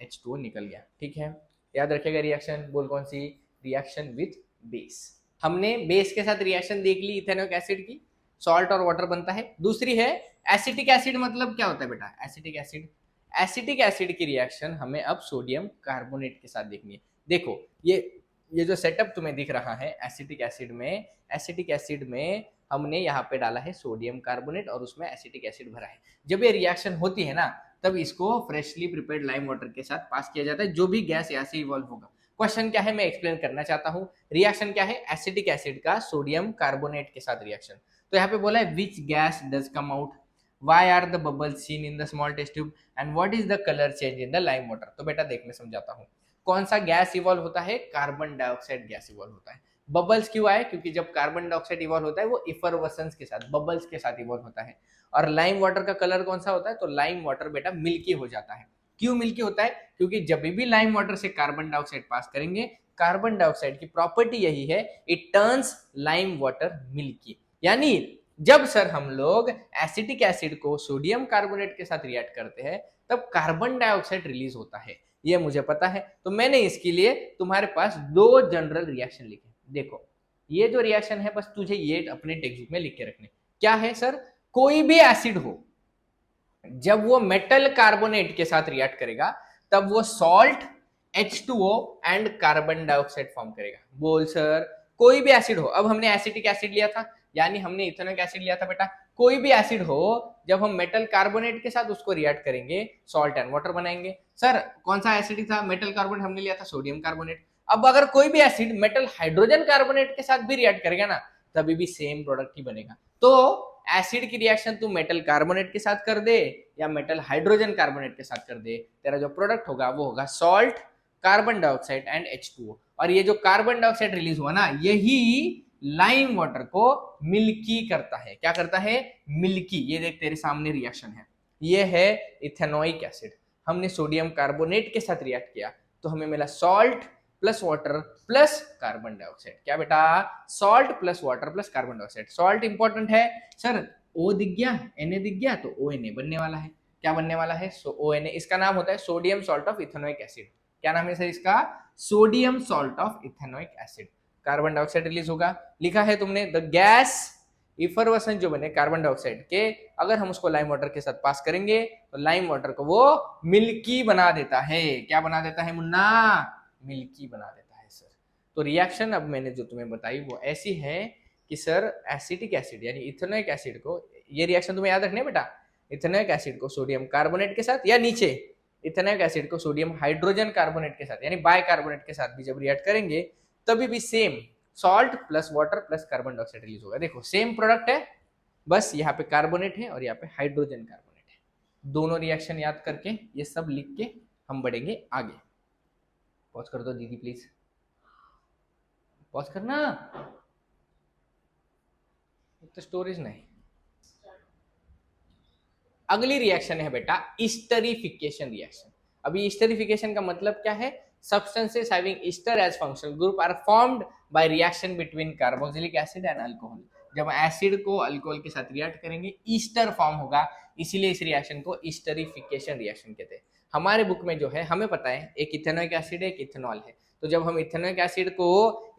A: H2O निकल गया, ठीक है। याद रखेगा रिएक्शन, बोल कौन सी, रिएक्शन विथ बेस। हमने बेस के साथ रिएक्शन देख ली इथेनोइक एसिड की, सॉल्ट और वाटर बनता है। दूसरी है एसिटिक एसिड, मतलब क्या होता है बेटा एसिटिक एसिड। एसिटिक एसिड की रिएक्शन हमें अब सोडियम कार्बोनेट के साथ देखनी है। देखो ये जो सेटअप तुम्हें दिख रहा है एसिटिक एसिड में हमने यहाँ पे डाला है सोडियम कार्बोनेट और उसमें एसिटिक एसिड भरा है। जब ये रिएक्शन होती है ना, तब इसको फ्रेशली प्रिपेयर्ड लाइम वाटर के साथ पास किया जाता है, जो भी गैस यहाँ से इवॉल्व होगा। क्वेश्चन क्या है मैं एक्सप्लेन करना चाहता हूँ। रिएक्शन क्या है, एसिटिक एसिड का सोडियम कार्बोनेट के साथ रिएक्शन। तो यहाँ पे बोला है which gas does come out, why are the bubbles seen in the small test tube and what is the colour change in the lime water. तो बेटा देख मैं समझाता हूँ। कौन सा गैस इवॉल्व होता है, कार्बन डाइऑक्साइड गैस इवॉल्व होता है। बबल्स क्यों आए, क्योंकि जब कार्बन डाइऑक्साइड इवॉल्व होता है वो इफरवसेंस के साथ, बबल्स के साथ इवॉल्व होता है। और लाइम वाटर का कलर कौन सा होता है, तो लाइम वाटर बेटा मिल्की हो जाता है। क्यों मिल्की होता है, क्योंकि जब भी लाइम वाटर से कार्बन डाइऑक्साइड पास करेंगे, कार्बन डाइऑक्साइड की प्रॉपर्टी यही है, it turns lime water milky. यानी जब सर हम लोग एसिटिक एसिड को सोडियम कार्बोनेट के साथ रिएक्ट करते हैं, तब कार्बन डाइऑक्साइड रिलीज होता है, ये मुझे पता है। तो मैंने इसके लिए तुम्हारे पास दो जनरल रिएक्शन लिखे। देखो ये जो रिएक्शन है बस तुझे ये अपने टेक्स्ट बुक में लिख के रखने। क्या है सर, कोई भी एसिड हो, जब वो मेटल कार्बोनेट के साथ रिएक्ट करेगा तब वो salt H2O and carbon dioxide form करेगा। बोल सर कोई भी एसिड हो, अब हमने एसिटिक एसिड लिया था, यानी हमने इथेनोइक एसिड लिया था बेटा। कोई भी एसिड हो, जब हम मेटल कार्बोनेट के साथ उसको रिएक्ट करेंगे, सॉल्ट एंड वाटर बनाएंगे। सर कौन सा एसिड था, मेटल कार्बोनेट हमने लिया था, सोडियम कार्बोनेट। अब अगर कोई भी एसिड मेटल हाइड्रोजन कार्बोनेट के साथ भी रिएक्ट करेगा ना, तभी भी सेम प्रोडक्ट ही बनेगा। तो एसिड की रिएक्शन तू मेटल कार्बोनेट के साथ कर दे या मेटल हाइड्रोजन कार्बोनेट के साथ कर दे, तेरा जो प्रोडक्ट होगा वो होगा salt, carbon dioxide and H2O। और ये जो कार्बन डाइऑक्साइड रिलीज हुआ ना, यही लाइम वाटर को मिल्की करता है। क्या करता है, मिल्की। ये देख तेरे सामने रिएक्शन है, ये है इथेनोइक एसिड। हमने सोडियम कार्बोनेट के साथ रिएक्ट किया तो हमें मिला salt plus water plus carbon dioxide. क्या बेटा, salt plus water plus carbon dioxide. Salt important है सर, O दिख गया, Na दिख गया, तो ONA बनने वाला है। क्या बनने वाला है, ONA। इसका नाम होता है sodium salt of ethanoic acid. क्या नाम है सर इसका, sodium salt of ethanoic acid. Carbon dioxide release होगा, लिखा है तुमने द गैस इफरवेसेंट जो बने कार्बन डाइऑक्साइड के, अगर हम उसको लाइम वाटर के साथ पास करेंगे तो लाइम वाटर को वो मिल्की बना देता है। क्या बना देता है मुन्ना, मिल्की बना देता है सर। तो रिएक्शन अब मैंने जो तुम्हें बताई वो ऐसी है कि सर एसिटिक एसिड यानी इथेनोइक एसिड को, ये रिएक्शन तुम्हें याद रखना है बेटा, इथेनोइक एसिड को सोडियम कार्बोनेट के साथ, या नीचे इथेनोइक एसिड को सोडियम हाइड्रोजन कार्बोनेट के साथ यानी बाइकार्बोनेट के साथ भी जब रिएक्ट करेंगे तभी भी same salt plus water plus carbon dioxide release होगा। देखो सेम प्रोडक्ट है, बस यहाँ पे कार्बोनेट है और यहाँ पे हाइड्रोजन कार्बोनेट है। दोनों रिएक्शन याद करके ये सब लिख के हम बढ़ेंगे आगे। पॉज कर दो दीदी प्लीज, पॉज करना, तो स्टोरेज नहीं। अगली रिएक्शन है बेटा ईस्टरिफिकेशन रिएक्शन। अभी ईस्टरिफिकेशन का मतलब क्या है, substances having ester as functional group are formed by reaction between carboxylic acid and alcohol। जब एसिड को अल्कोहल के साथ रिएक्ट करेंगे ईस्टर फॉर्म होगा, इसीलिए इस रिएक्शन को ईस्टरिफिकेशन रिएक्शन कहते हैं। हमारे बुक में जो है हमें पता है एक इथेनोइक एसिड है, एक इथेनॉल है। तो जब हम इथेनोइक एसिड को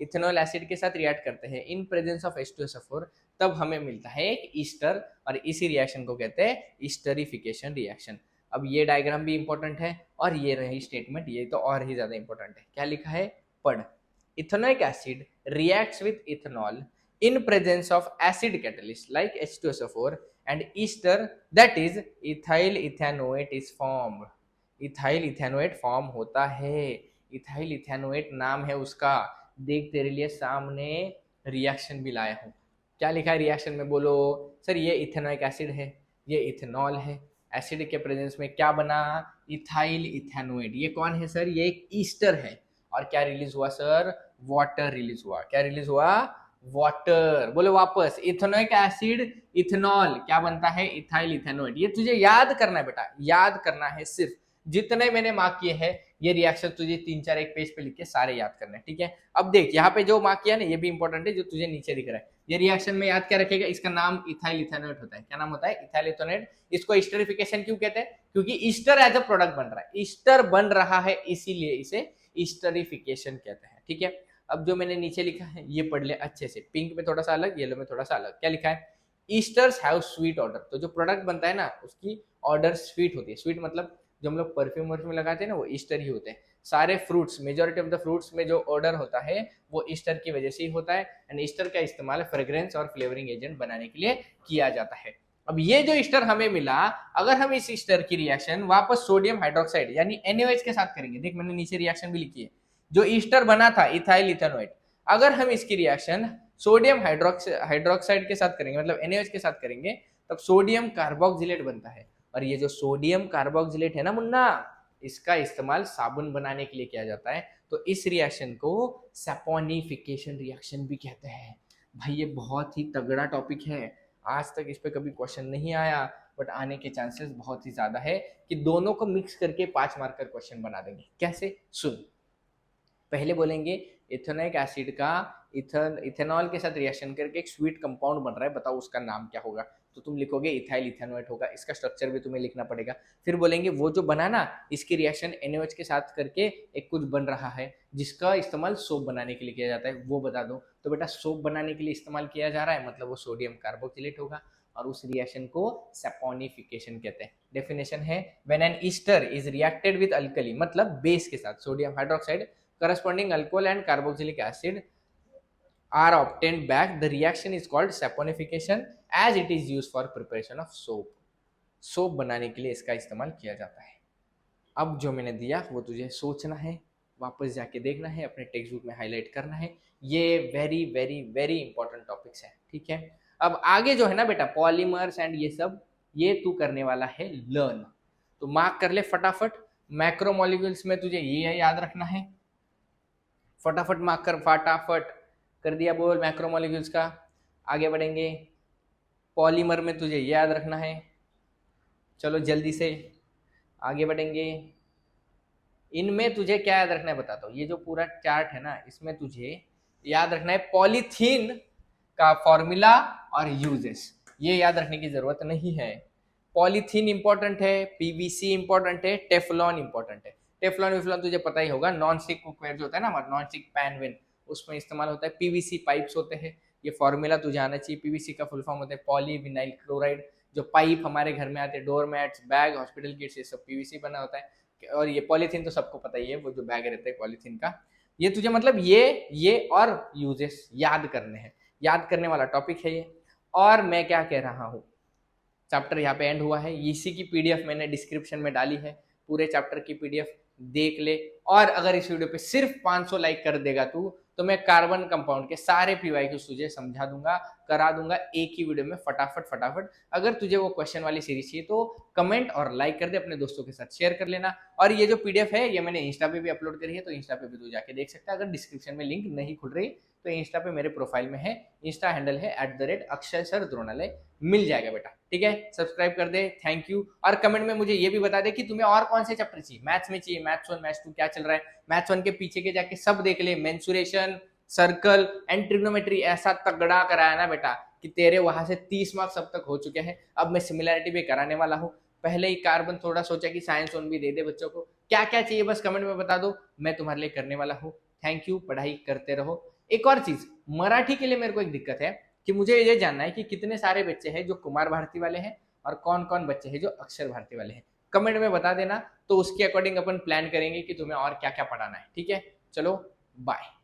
A: इथेनॉल एसिड के साथ रिएक्ट करते हैं इन प्रेजेंस ऑफ H2SO4, तब हमें मिलता है एक ईस्टर, और इसी रिएक्शन को कहते हैं ईस्टरिफिकेशन रिएक्शन। अब ये डायग्राम भी इंपॉर्टेंट है और ये रही स्टेटमेंट, ये तो और ही ज्यादा इंपॉर्टेंट है। क्या लिखा है, पढ़। Ethanoic acid reacts with ethanol in presence of acid catalyst like H2SO4 and ester, that is ethyl ethanoate is formed। Ethyl ethanoate form होता है, इथाइल इथेनोएट नाम है उसका। देख तेरे लिए सामने रिएक्शन भी लाया हूँ। क्या लिखा है रिएक्शन में, बोलो सर। ये इथेनोइक एसिड है, ये इथेनॉल है, एसिड के प्रेजेंस में क्या बना, इथाइल इथेनोएट। ये कौन है सर, ये एक ईस्टर है। और क्या रिलीज हुआ सर, वाटर रिलीज हुआ। क्या रिलीज हुआ, वाटर। बोलो वापस, इथेनोइक एसिड इथेनॉल क्या बनता है, इथाइल इथेनोएट। ये तुझे याद करना है बेटा, याद करना है सिर्फ। जितने मैंने मार्क किए हैं ये रिएक्शन तुझे 3-4 एक पेज पे लिख के सारे याद करने हैं, ठीक है। अब देख यहाँ पे जो मार्क किया ना ये भी इंपॉर्टेंट है, जो तुझे नीचे दिख रहा है ये रिएक्शन में याद क्या रखेगा, इसका नाम इथाइल इथेनॉएट होता है। क्या नाम होता है? इथाइल इथेनॉएट। इसको ईस्टरिफिकेशन क्यों कहते हैं? क्योंकि ईस्टर एज अ प्रोडक्ट बन रहा है, ईस्टर बन रहा है, इसीलिए इसे ईस्टरिफिकेशन कहते हैं, ठीक है। अब जो मैंने नीचे लिखा है ये पढ़ ले अच्छे से, पिंक में थोड़ा सा अलग, येलो में थोड़ा सा अलग। क्या लिखा है? Esters have sweet order. तो जो प्रोडक्ट बनता है ना उसकी ऑर्डर स्वीट होती है। स्वीट मतलब जो हम लोग परफ्यूम वर्फ्यूम लगाते हैं ना वो ईस्टर ही होते हैं। सारे fruits, majority of the fruits में जो ऑर्डर होता है वो ईस्टर की वजह से ही होता है। एंड ईस्टर का इस्तेमाल फ्रेग्रेंस और फ्लेवरिंग एजेंट बनाने के लिए किया जाता है। अब ये जो ईस्टर हमें मिला, अगर हम इस ईस्टर की रिएक्शन वापस सोडियम हाइड्रोक्साइड यानी NaOH के साथ करेंगे, देख मैंने नीचे रिएक्शन भी लिखी है, जो ईस्टर बना था इथाइल इथेनॉएट, अगर हम इसकी रिएक्शन सोडियम हाइड्रोक्साइड के साथ करेंगे मतलब NaOH के साथ करेंगे, तब सोडियम कार्बोक्सिलेट बनता है। और ये जो सोडियम कार्बोक्सिलेट है ना मुन्ना, इसका इस्तेमाल साबुन बनाने के लिए किया जाता है। तो इस रिएक्शन को सैपोनिफिकेशन रिएक्शन भी कहते हैं। भाई ये बहुत ही तगड़ा टॉपिक है, आज तक इस पे कभी क्वेश्चन नहीं आया, बट आने के चांसेस बहुत ही ज्यादा है कि दोनों को मिक्स करके 5 मार्क का क्वेश्चन बना देंगे। कैसे? सुन, पहले बोलेंगे इथेनोइक एसिड का इथेनॉल के साथ रिएक्शन करके एक स्वीट कंपाउंड बन रहा है, बताओ उसका नाम क्या होगा? तो तुम लिखोगे इथाइल इथेनोएट होगा, इसका स्ट्रक्चर भी तुम्हें लिखना पड़ेगा। फिर बोलेंगे वो जो बना ना इसकी रिएक्शन NaOH के साथ करके एक कुछ बन रहा है जिसका इस्तेमाल सोप बनाने के लिए किया जाता है, वो बता दो। तो बेटा सोप बनाने के लिए इस्तेमाल किया जा रहा है मतलब वो सोडियम कार्बोक्सिलेट होगा, और उस रिएक्शन को सैपोनिफिकेशन कहते हैं। डेफिनेशन है when an Easter is reacted with alkali मतलब बेस के साथ sodium hydroxide corresponding alcohol and carboxylic acid are obtained back, the reaction is called saponification as it is used for preparation of soap. Soap बनाने के लिए इसका इस्तेमाल किया जाता है। अब जो मैंने दिया वो तुझे सोचना है, वापस जाके देखना है, अपने टेक्स्ट बुक में हाईलाइट करना है। ये very very very important topics है, ठीक है। अब आगे जो है ना बेटा पॉलीमर्स एंड ये सब, ये तू करने वाला है लर्न, तो मार्क कर ले फटाफट। मैक्रोमोलिक्यूल्स में तुझे ये याद रखना है, फटाफट मार्क कर, फटाफट कर दिया, बोल मैक्रोमोलिक्यूल्स का। आगे बढ़ेंगे, पॉलीमर में तुझे ये याद रखना है, चलो जल्दी से आगे बढ़ेंगे। इनमें तुझे क्या याद रखना है बताता हूँ, ये जो पूरा चार्ट है ना इसमें तुझे याद रखना है पॉलीथीन का फॉर्मूला और यूजेस, ये याद रखने की जरूरत नहीं है। पॉलीथीन इंपॉर्टेंट है, PVC इंपॉर्टेंट है, टेफ्लॉन इंपॉर्टेंट है। टेफ्लॉन विफ्लॉन तुझे पता ही होगा, नॉन स्टिक कुकवेयर जो होता है ना हमारा, नॉन स्टिक पैन वेन, उसमें इस्तेमाल होता है। PVC पाइप्स होते हैं, ये फॉर्मूला तुझे आना चाहिए। PVC का फुल फॉर्म होता है पॉलीविनाइल क्लोराइड। जो पाइप हमारे घर में आते हैं, door mats, bag, hospital kits, ये सब PVC बना होता है। और ये पॉलीथीन तो सबको पता ही है, वो जो बैग रहता है पॉलीथीन का, ये तुझे मतलब ये और यूजेस याद करने हैं, याद करने वाला टॉपिक है ये। और मैं क्या कह रहा हूँ, चैप्टर यहाँ पे एंड हुआ है, इसी की PDF मैंने डिस्क्रिप्शन में डाली है, पूरे चैप्टर की PDF देख ले। और अगर इस वीडियो पे सिर्फ 500 लाइक कर देगा तू, तो मैं कार्बन कंपाउंड के सारे PYQs तुझे समझा दूंगा, करा दूंगा एक ही वीडियो में, फटाफट फटाफट। अगर तुझे वो क्वेश्चन वाली सीरीज चाहिए तो कमेंट और लाइक कर दे, अपने दोस्तों के साथ शेयर कर लेना। और ये जो PDF है ये मैंने इंस्टा पे भी अपलोड करी है, तो इंस्टा पे भी तू जाके देख सकता है। अगर डिस्क्रिप्शन में लिंक नहीं खुल रही तो इंस्टा पे मेरे प्रोफाइल में है, इंस्टा हैंडल है @अक्षय सर द्रोणालय, मिल जाएगा बेटा, ठीक है। सब्सक्राइब कर दे, थैंक यू। और कमेंट में मुझे ये भी बता दे कि तुम्हें और कौन से चैप्टर चाहिए, मैथ्स में चाहिए, मैथ्स 1 मैथ्स 2 क्या चल रहा है, मैथ्स 1 के पीछे के जाके सब देख ले, मेंसुरेशन, सर्कल एंड ट्रिग्नोमेट्री ऐसा तगड़ा कराया ना बेटा कि तेरे वहां से 30 मार्क्स अब तक हो चुके हैं। अब मैं सिमिलैरिटी भी कराने वाला हूँ। पहले ही कार्बन थोड़ा सोचा कि साइंस 1 भी दे दे बच्चों को, क्या क्या चाहिए बस कमेंट में बता दो, मैं तुम्हारे लिए करने वाला हूँ। थैंक यू, पढ़ाई करते रहो। एक और चीज, मराठी के लिए मेरे को एक दिक्कत है कि मुझे ये जानना है कि कितने सारे बच्चे हैं जो कुमार भारती वाले हैं और कौन कौन बच्चे हैं जो अक्षर भारती वाले हैं। कमेंट में बता देना, तो उसके अकॉर्डिंग अपन प्लान करेंगे कि तुम्हें और क्या क्या पढ़ाना है, ठीक है। चलो बाय।